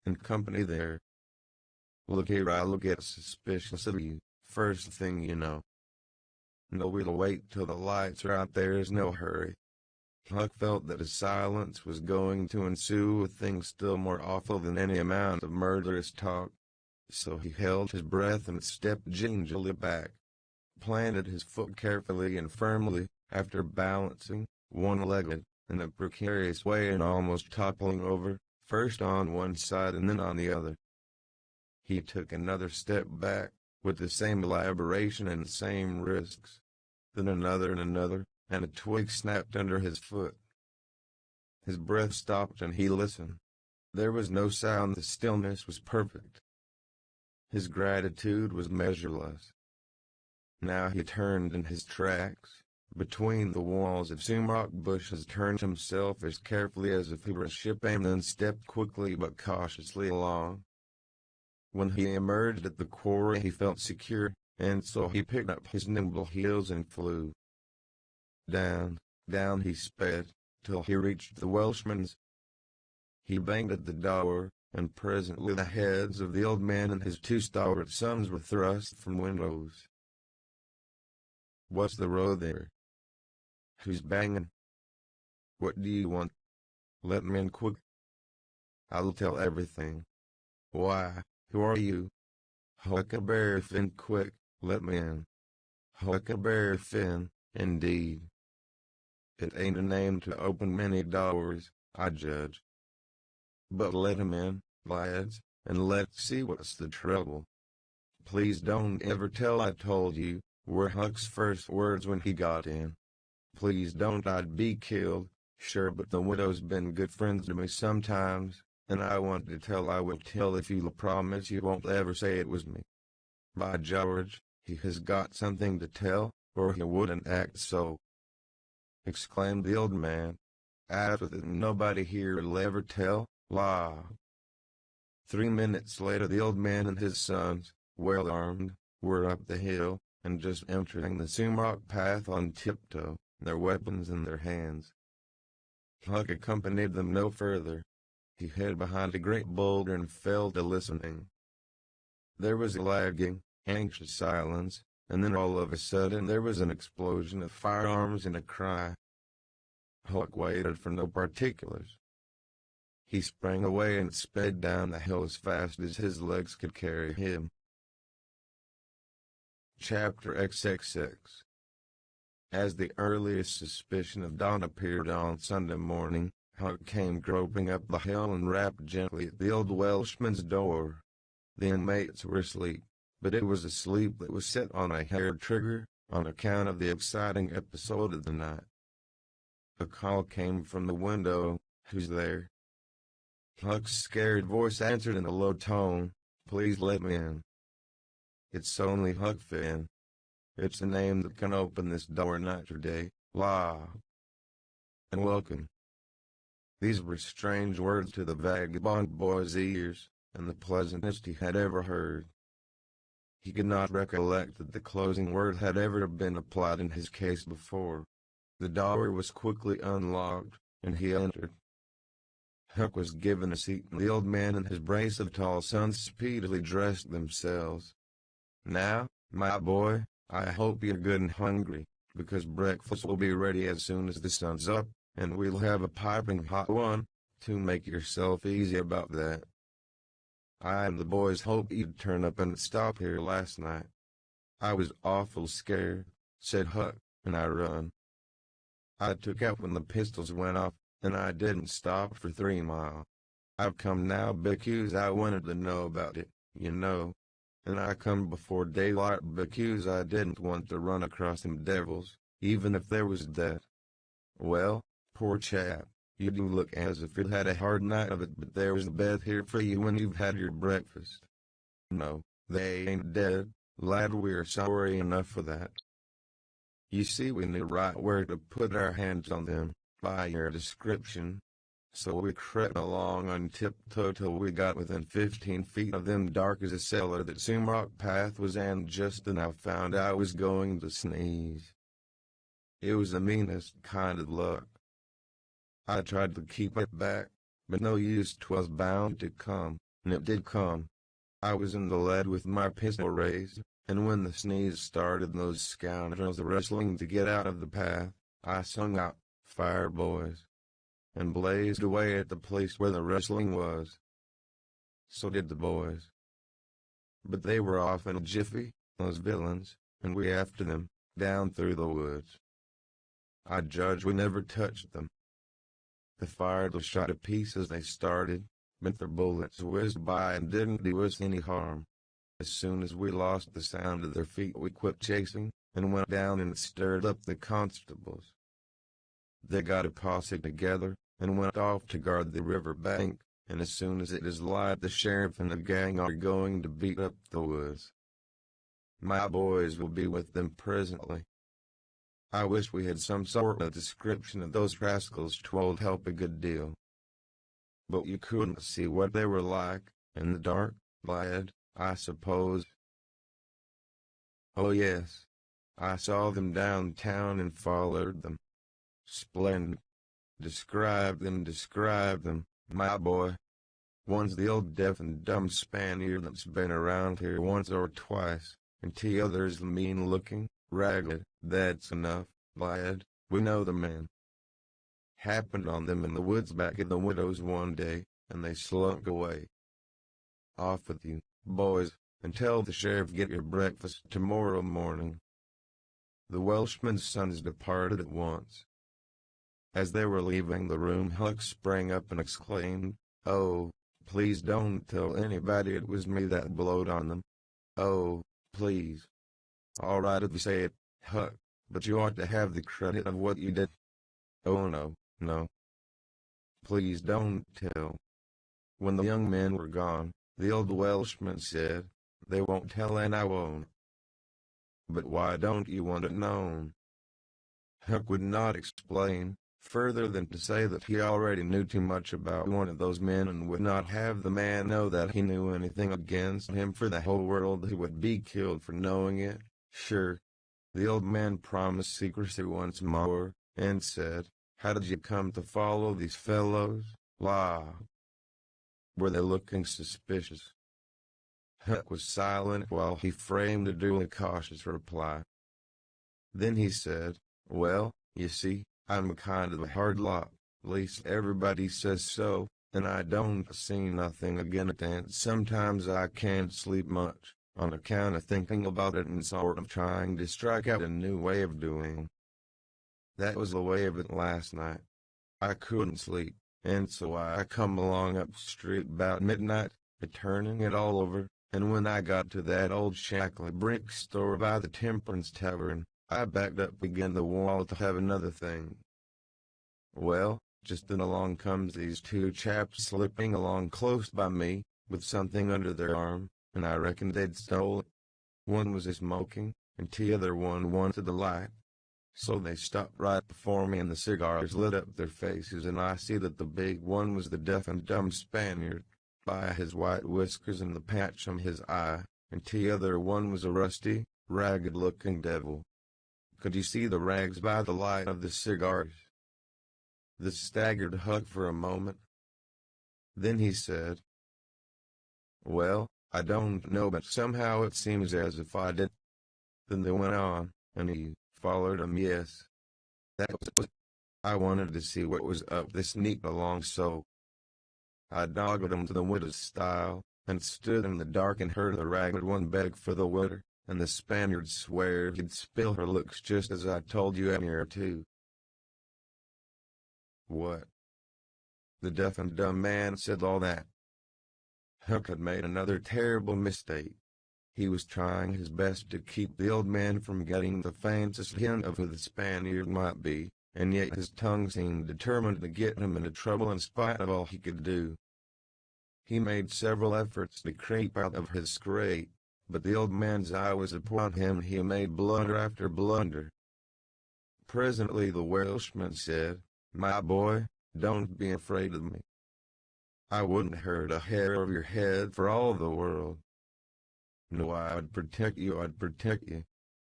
And company there. Look here, I'll get suspicious of you, first thing you know. No, we'll wait till the lights are out. There's no hurry. Huck felt that a silence was going to ensue, with things still more awful than any amount of murderous talk. So he held his breath and stepped gingerly back, planted his foot carefully and firmly, after balancing, one-legged, in a precarious way and almost toppling over, first on one side and then on the other. He took another step back, with the same elaboration and the same risks. Then another and another, and a twig snapped under his foot. His breath stopped and he listened. There was no sound. The stillness was perfect. His gratitude was measureless. Now he turned in his tracks, between the walls of sumac bushes, turned himself as carefully as if he were a ship, and then stepped quickly but cautiously along. When he emerged at the quarry he felt secure, and so he picked up his nimble heels and flew. Down, down he sped, till he reached the Welshman's. He banged at the door, and presently the heads of the old man and his two stalwart sons were thrust from windows. What's the row there? Who's banging? What do you want? Let me in quick. I'll tell everything. Why, who are you? Huckleberry Finn, quick, let me in. Huckleberry Finn, indeed. It ain't a name to open many doors, I judge. But let him in, lads, and let's see what's the trouble. Please don't ever tell I told you, were Huck's first words when he got in. Please don't, I'd be killed, sure, but the widow's been good friends to me sometimes, and I want to tell. I will tell if you'll promise you won't ever say it was me. By George, he has got something to tell, or he wouldn't act so, exclaimed the old man. After that nobody here'll ever tell, la. 3 minutes later the old man and his sons, well armed, were up the hill, and just entering the sumac path on tiptoe, their weapons in their hands. Huck accompanied them no further. He hid behind a great boulder and fell to listening. There was a lagging, anxious silence, and then all of a sudden there was an explosion of firearms and a cry. Huck waited for no particulars. He sprang away and sped down the hill as fast as his legs could carry him. Chapter XXX. As the earliest suspicion of dawn appeared on Sunday morning, Huck came groping up the hill and rapped gently at the old Welshman's door. The inmates were asleep, but it was a sleep that was set on a hair trigger, on account of the exciting episode of the night. A call came from the window. "Who's there?" Huck's scared voice answered in a low tone, "Please let me in." "It's only Huck Finn. It's the name that can open this door night or day, la. And welcome." These were strange words to the vagabond boy's ears, and the pleasantest he had ever heard. He could not recollect that the closing word had ever been applied in his case before. The door was quickly unlocked, and he entered. Huck was given a seat, and the old man and his brace of tall sons speedily dressed themselves. "Now, my boy, I hope you're good and hungry, because breakfast will be ready as soon as the sun's up, and we'll have a piping hot one, to make yourself easy about that. I and the boys hoped you'd turn up and stop here last night." "I was awful scared," said Huck, "and I run. I took out when the pistols went off, and I didn't stop for 3 miles. I've come now because I wanted to know about it, you know. And I come before daylight because I didn't want to run across them devils, even if there was death." "Well, poor chap, you do look as if you'd had a hard night of it, but there was a bed here for you when you've had your breakfast." "No, they ain't dead, lad, we're sorry enough for that. You see, we knew right where to put our hands on them, by your description. So we crept along on tiptoe till we got within 15 feet of them dark as a cellar that Sumrock path was, and just then I found I was going to sneeze. It was the meanest kind of luck. I tried to keep it back, but no use, 'twas bound to come, and it did come. I was in the lead with my pistol raised, and when the sneeze started and those scoundrels wrestling to get out of the path, I sung out, 'Fire, boys!' and blazed away at the place where the wrestling was. So did the boys. But they were off in a jiffy, those villains, and we after them, down through the woods. I judge we never touched them. The fire was shot to pieces as they started, but their bullets whizzed by and didn't do us any harm. As soon as we lost the sound of their feet we quit chasing, and went down and stirred up the constables. They got a posse together, and went off to guard the river bank, and as soon as it is light the sheriff and the gang are going to beat up the woods. My boys will be with them presently. I wish we had some sort of description of those rascals, 'twould help a good deal. But you couldn't see what they were like, in the dark, lad, I suppose?" "Oh yes. I saw them downtown and followed them." "Splendid. Describe them, my boy." "One's the old deaf and dumb Spaniard that's been around here once or twice, and the other's the mean-looking, ragged." "That's enough, lad, we know the men. Happened on them in the woods back at the widow's one day, and they slunk away. Off with you, boys, and tell the sheriff get your breakfast tomorrow morning." The Welshman's sons departed at once. As they were leaving the room Huck sprang up and exclaimed, "Oh, please don't tell anybody it was me that blowed on them. Oh, please." "All right if you say it, Huck, but you ought to have the credit of what you did." "Oh no. Please don't tell." When the young men were gone, the old Welshman said, "They won't tell and I won't." "But why don't you want it known?" Huck would not explain, further than to say that he already knew too much about one of those men and would not have the man know that he knew anything against him for the whole world. He would be killed for knowing it, sure. The old man promised secrecy once more, and said, "How did you come to follow these fellows, la?" Were they looking suspicious? Huck was silent while he framed a duly cautious reply. Then he said, "Well, you see, I'm kind of a hard lot, at least everybody says so, and I don't see nothing against it, and sometimes I can't sleep much, on account of thinking about it and sort of trying to strike out a new way of doing. That was the way of it last night. I couldn't sleep, and so I come along up street about midnight, turning it all over, and when I got to that old shackly brick store by the Temperance Tavern, I backed up against the wall to have another thing. Well, just then along comes these two chaps slipping along close by me, with something under their arm, and I reckoned they'd stole it. One was smoking, and t'other one wanted the light. So they stopped right before me and the cigars lit up their faces, and I see that the big one was the deaf and dumb Spaniard, by his white whiskers and the patch on his eye, and t'other one was a rusty, ragged-looking devil. Could you see the rags by the light of the cigars?" This staggered Huck for a moment. Then he said, "Well, I don't know, but somehow it seems as if I did." Then they went on, and he followed them. Yes, that was. I wanted to see what was up this sneak along, so I dogged him to the widow's stile, and stood in the dark and heard the ragged one beg for the water, and the Spaniard swear he'd spill her looks just as I told you a year or two. What? The deaf and dumb man said all that. Huck had made another terrible mistake. He was trying his best to keep the old man from getting the faintest hint of who the Spaniard might be, and yet his tongue seemed determined to get him into trouble in spite of all he could do. He made several efforts to creep out of his scrape, but the old man's eye was upon him, and he made blunder after blunder. Presently the Welshman said, "My boy, don't be afraid of me. I wouldn't hurt a hair of your head for all the world. No, I'd protect you, I'd protect you.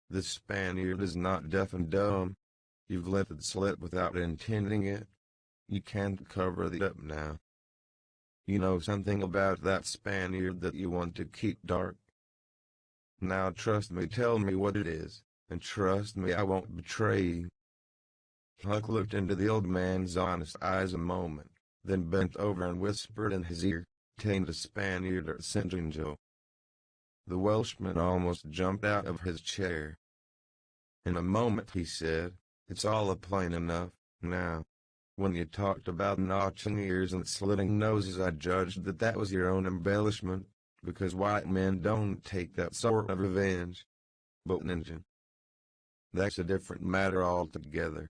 The Spaniard is not deaf and dumb. You've let it slip without intending it. You can't cover it up now. You know something about that Spaniard that you want to keep dark. Now trust me, tell me what it is, and trust me I won't betray you." Huck looked into the old man's honest eyes a moment, then bent over and whispered in his ear, "'Tain't the Spaniard or St. Joe." The Welshman almost jumped out of his chair. In a moment he said, "It's all plain enough, now. When you talked about notching ears and slitting noses, I judged that that was your own embellishment, because white men don't take that sort of revenge. But Injun, that's a different matter altogether."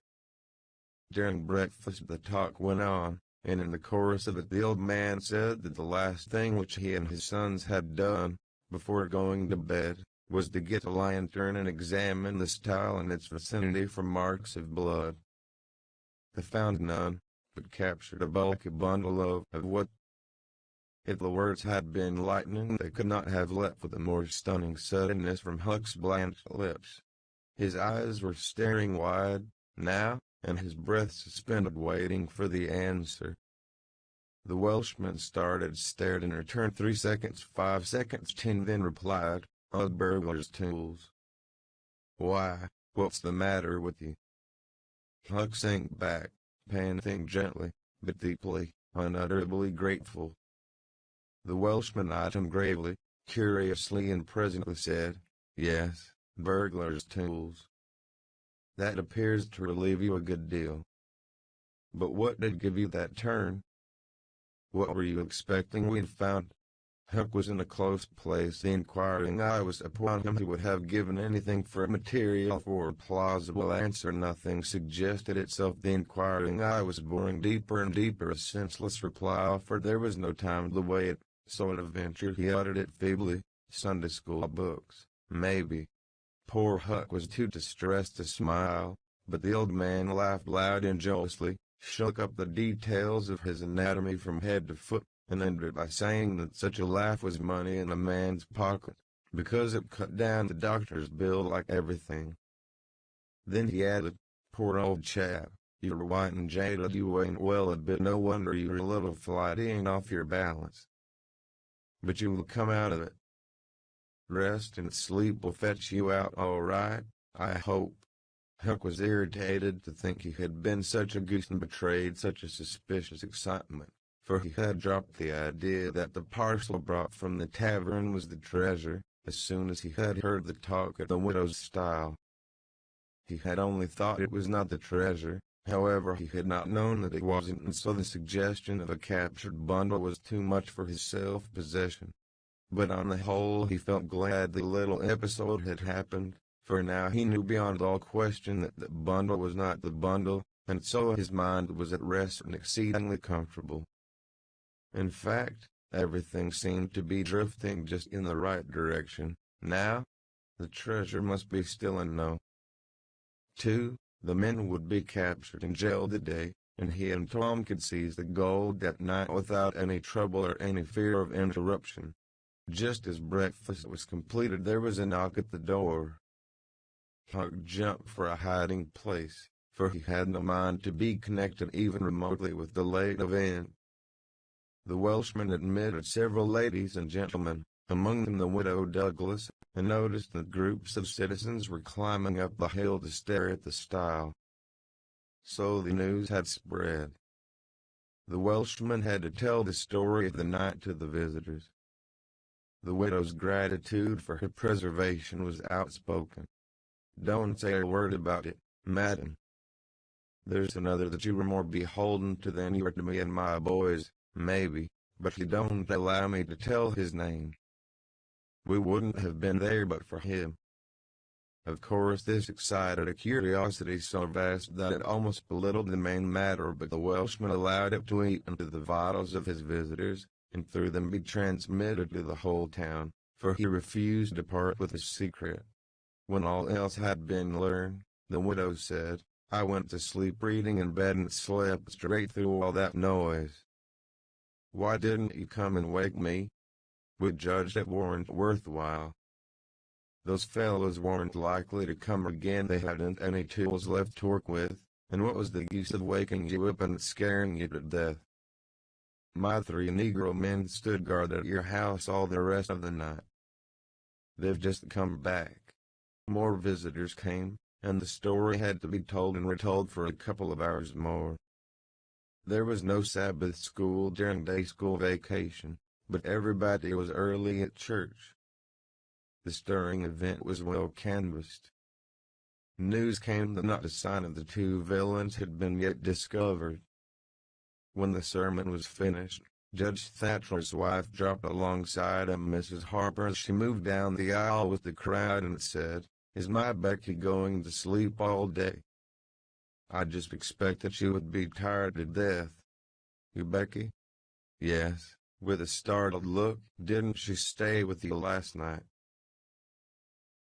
During breakfast the talk went on, and in the course of it the old man said that the last thing which he and his sons had done, before going to bed, was to get a lantern and examine the stile and its vicinity for marks of blood. They found none, but captured a bulky bundle of what? If the words had been lightning, they could not have leapt with a more stunning suddenness from Huck's blanched lips. His eyes were staring wide, now, and his breath suspended, waiting for the answer. The Welshman started, stared, and returned 3 seconds, 5 seconds, 10, then replied, "A burglar's tools." "Why, what's the matter with you?" Huck sank back, panting gently, but deeply, unutterably grateful. The Welshman eyed him gravely, curiously, and presently said, "Yes, burglar's tools. That appears to relieve you a good deal. But what did give you that turn? What were you expecting we'd found?" Huck was in a close place. The inquiring eye was upon him. He would have given anything for material for a plausible answer. Nothing suggested itself. The inquiring eye was boring deeper and deeper. A senseless reply offered. There was no time to wait, so at a venture he uttered it feebly, "Sunday school books, maybe." Poor Huck was too distressed to smile, but the old man laughed loud and joyously, shook up the details of his anatomy from head to foot, and ended by saying that such a laugh was money in a man's pocket, because it cut down the doctor's bill like everything. Then he added, "Poor old chap, You're white and jaded, you ain't well a bit, no wonder you're a little flighty and off your balance. But you will come out of it. Rest and sleep will fetch you out all right, I hope. Huck was irritated to think he had been such a goose and betrayed such a suspicious excitement, for he had dropped the idea that the parcel brought from the tavern was the treasure, as soon as he had heard the talk of the widow's stile. He had only thought it was not the treasure, however he had not known that it wasn't, and so the suggestion of a captured bundle was too much for his self-possession. But on the whole he felt glad the little episode had happened, for now he knew beyond all question that the bundle was not the bundle, and so his mind was at rest and exceedingly comfortable. In fact, everything seemed to be drifting just in the right direction. Now, the treasure must be still unknown. 2. The men would be captured and jailed today, and he and Tom could seize the gold that night without any trouble or any fear of interruption. Just as breakfast was completed, there was a knock at the door. Huck jumped for a hiding place, for he had no mind to be connected even remotely with the late event. The Welshman admitted several ladies and gentlemen, among them the widow Douglas, and noticed that groups of citizens were climbing up the hill to stare at the stile. So the news had spread. The Welshman had to tell the story of the night to the visitors. The widow's gratitude for her preservation was outspoken. "Don't say a word about it, madam. There's another that you were more beholden to than you are to me and my boys, maybe, but you don't allow me to tell his name. We wouldn't have been there but for him." Of course this excited a curiosity so vast that it almost belittled the main matter, but the Welshman allowed it to eat into the vitals of his visitors, and through them be transmitted to the whole town, for he refused to part with his secret. When all else had been learned, the widow said, "I went to sleep reading in bed and slept straight through all that noise. Why didn't you come and wake me? We judged it weren't worthwhile. Those fellows weren't likely to come again, they hadn't any tools left to work with, and what was the use of waking you up and scaring you to death? My 3 Negro men stood guard at your house all the rest of the night. They've just come back." More visitors came, and the story had to be told and retold for a couple of hours more. There was no Sabbath school during day school vacation, but everybody was early at church. The stirring event was well canvassed. News came that not a sign of the 2 villains had been yet discovered. When the sermon was finished, Judge Thatcher's wife dropped alongside of Mrs. Harper as she moved down the aisle with the crowd and said, "Is my Becky going to sleep all day? I just expected she would be tired to death." "You Becky?" "Yes," with a startled look. "Didn't she stay with you last night?"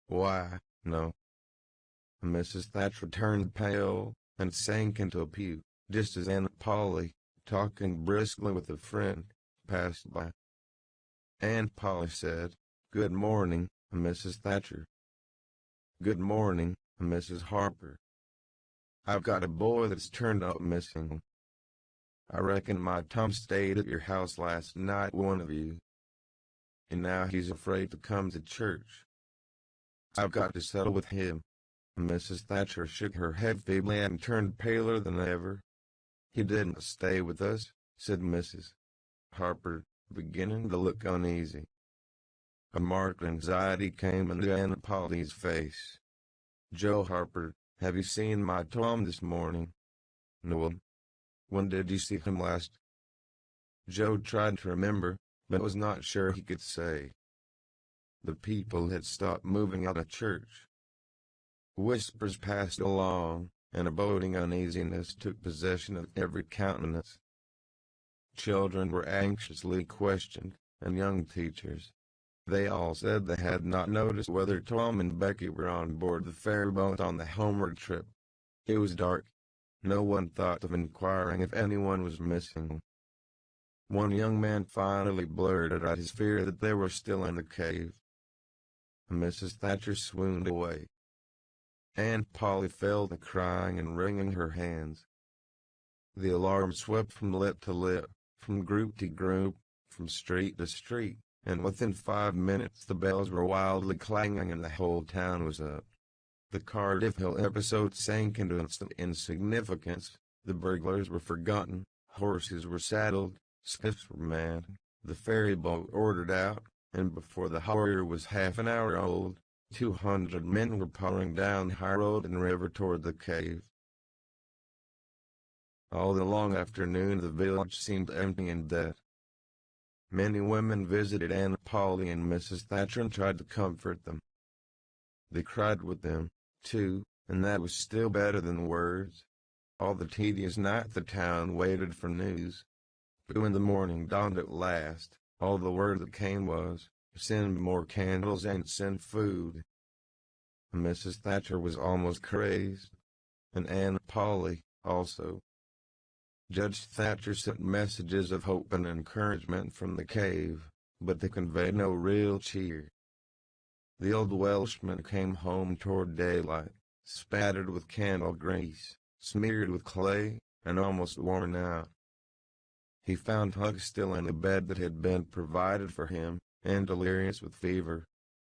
"Why, no." Mrs. Thatcher turned pale, and sank into a pew, just as Aunt Polly, talking briskly with a friend, passed by. Aunt Polly said, "Good morning, Mrs. Thatcher." "Good morning, Mrs. Harper. I've got a boy that's turned up missing. I reckon my Tom stayed at your house last night, one of you. And now he's afraid to come to church. I've got to settle with him." Mrs. Thatcher shook her head feebly and turned paler than ever. "He didn't stay with us," said Mrs. Harper, beginning to look uneasy. A marked anxiety came into Aunt Polly's face. "Joe Harper, have you seen my Tom this morning?" "No. When did you see him last?" Joe tried to remember, but was not sure he could say. The people had stopped moving out of church. Whispers passed along, and a boding uneasiness took possession of every countenance. Children were anxiously questioned, and young teachers. They all said they had not noticed whether Tom and Becky were on board the ferryboat on the homeward trip. It was dark. No one thought of inquiring if anyone was missing. One young man finally blurted out his fear that they were still in the cave. Mrs. Thatcher swooned away. Aunt Polly fell to crying and wringing her hands. The alarm swept from lip to lip, from group to group, from street to street, and within 5 minutes the bells were wildly clanging and the whole town was up. The Cardiff Hill episode sank into instant insignificance, the burglars were forgotten, horses were saddled, skiffs were manned, the ferry boat ordered out, and before the Sawyer was half an hour old, 200 men were pouring down high road and river toward the cave. All the long afternoon the village seemed empty and dead. Many women visited Aunt Polly and Mrs. Thatcher and tried to comfort them. They cried with them, too, and that was still better than words. All the tedious night the town waited for news. But when the morning dawned at last, all the word that came was, "Send more candles and send food." Mrs. Thatcher was almost crazed, and Aunt Polly also. Judge Thatcher sent messages of hope and encouragement from the cave, but they conveyed no real cheer. The old Welshman came home toward daylight, spattered with candle grease, smeared with clay, and almost worn out. He found Huck still in the bed that had been provided for him, and delirious with fever.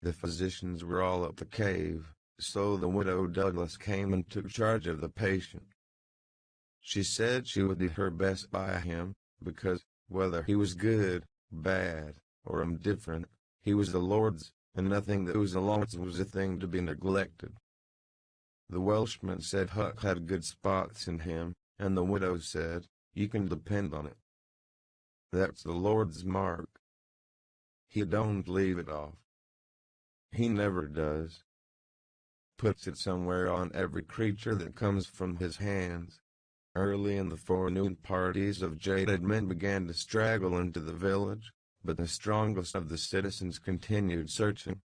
The physicians were all at the cave, so the widow Douglas came and took charge of the patient. She said she would do her best by him, because, whether he was good, bad, or indifferent, he was the Lord's, and nothing that was the Lord's was a thing to be neglected. The Welshman said Huck had good spots in him, and the widow said, "You can depend on it. That's the Lord's mark. He don't leave it off. He never does. Puts it somewhere on every creature that comes from his hands." Early in the forenoon parties of jaded men began to straggle into the village, but the strongest of the citizens continued searching.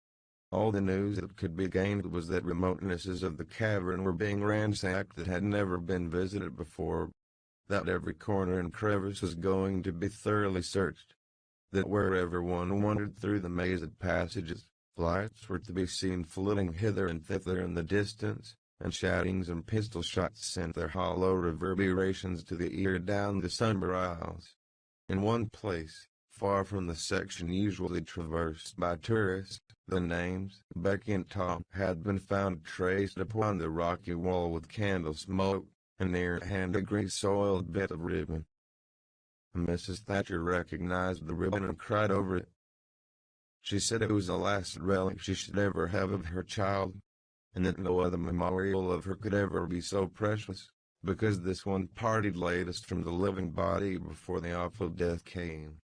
All the news that could be gained was that remotenesses of the cavern were being ransacked that had never been visited before, that every corner and crevice was going to be thoroughly searched, that wherever one wandered through the mazed passages, lights were to be seen flitting hither and thither in the distance, and shoutings and pistol shots sent their hollow reverberations to the ear down the somber aisles. In one place, far from the section usually traversed by tourists, the names Becky and Tom had been found traced upon the rocky wall with candle smoke, and near at hand a grease-soiled bit of ribbon. Mrs. Thatcher recognized the ribbon and cried over it. She said it was the last relic she should ever have of her child, and that no other memorial of her could ever be so precious, because this one parted latest from the living body before the awful death came.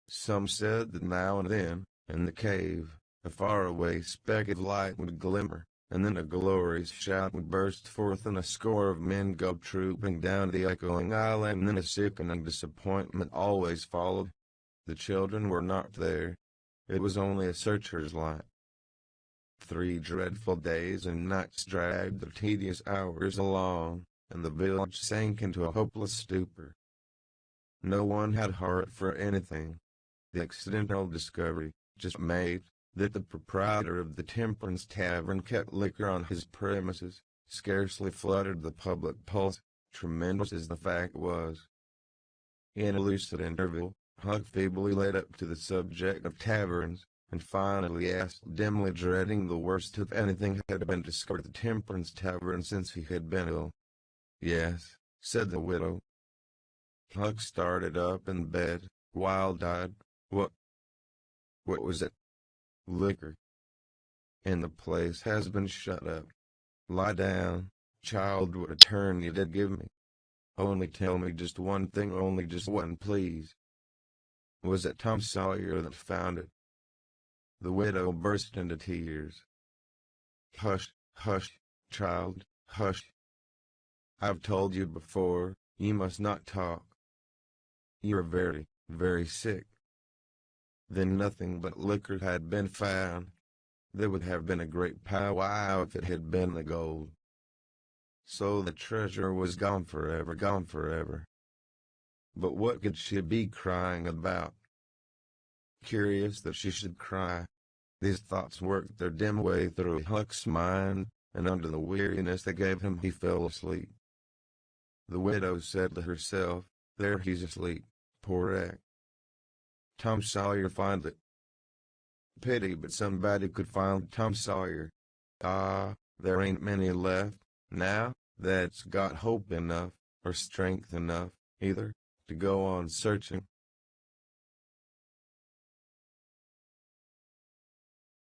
Some said that now and then, in the cave, a faraway speck of light would glimmer, and then a glorious shout would burst forth and a score of men go trooping down the echoing aisle, and then a sickening disappointment always followed. The children were not there. It was only a searcher's light. 3 dreadful days and nights dragged the tedious hours along, and the village sank into a hopeless stupor. No one had heart for anything. The accidental discovery, just made, that the proprietor of the Temperance Tavern kept liquor on his premises, scarcely fluttered the public pulse, tremendous as the fact was. In a lucid interval, Huck feebly led up to the subject of taverns, and finally asked, dimly dreading the worst, if anything had been discovered at the Temperance Tavern since he had been ill. "Yes," said the widow. Huck started up in bed, wild-eyed. What was it?" "Liquor. And the place has been shut up. Lie down, child. What a turn you did give me. Only tell me just one thing, only just one, please. Was it Tom Sawyer that found it?" The widow burst into tears. "Hush, hush, child, hush. I've told you before, you must not talk. You are very, very sick." Then nothing but liquor had been found. There would have been a great powwow if it had been the gold. So the treasure was gone forever, gone forever. But what could she be crying about? Curious that she should cry. These thoughts worked their dim way through Huck's mind, and under the weariness they gave him he fell asleep. The widow said to herself, "There he's asleep, poor wreck. Tom Sawyer find it. Pity but somebody could find Tom Sawyer. Ah, there ain't many left, now, that's got hope enough, or strength enough, either, to go on searching."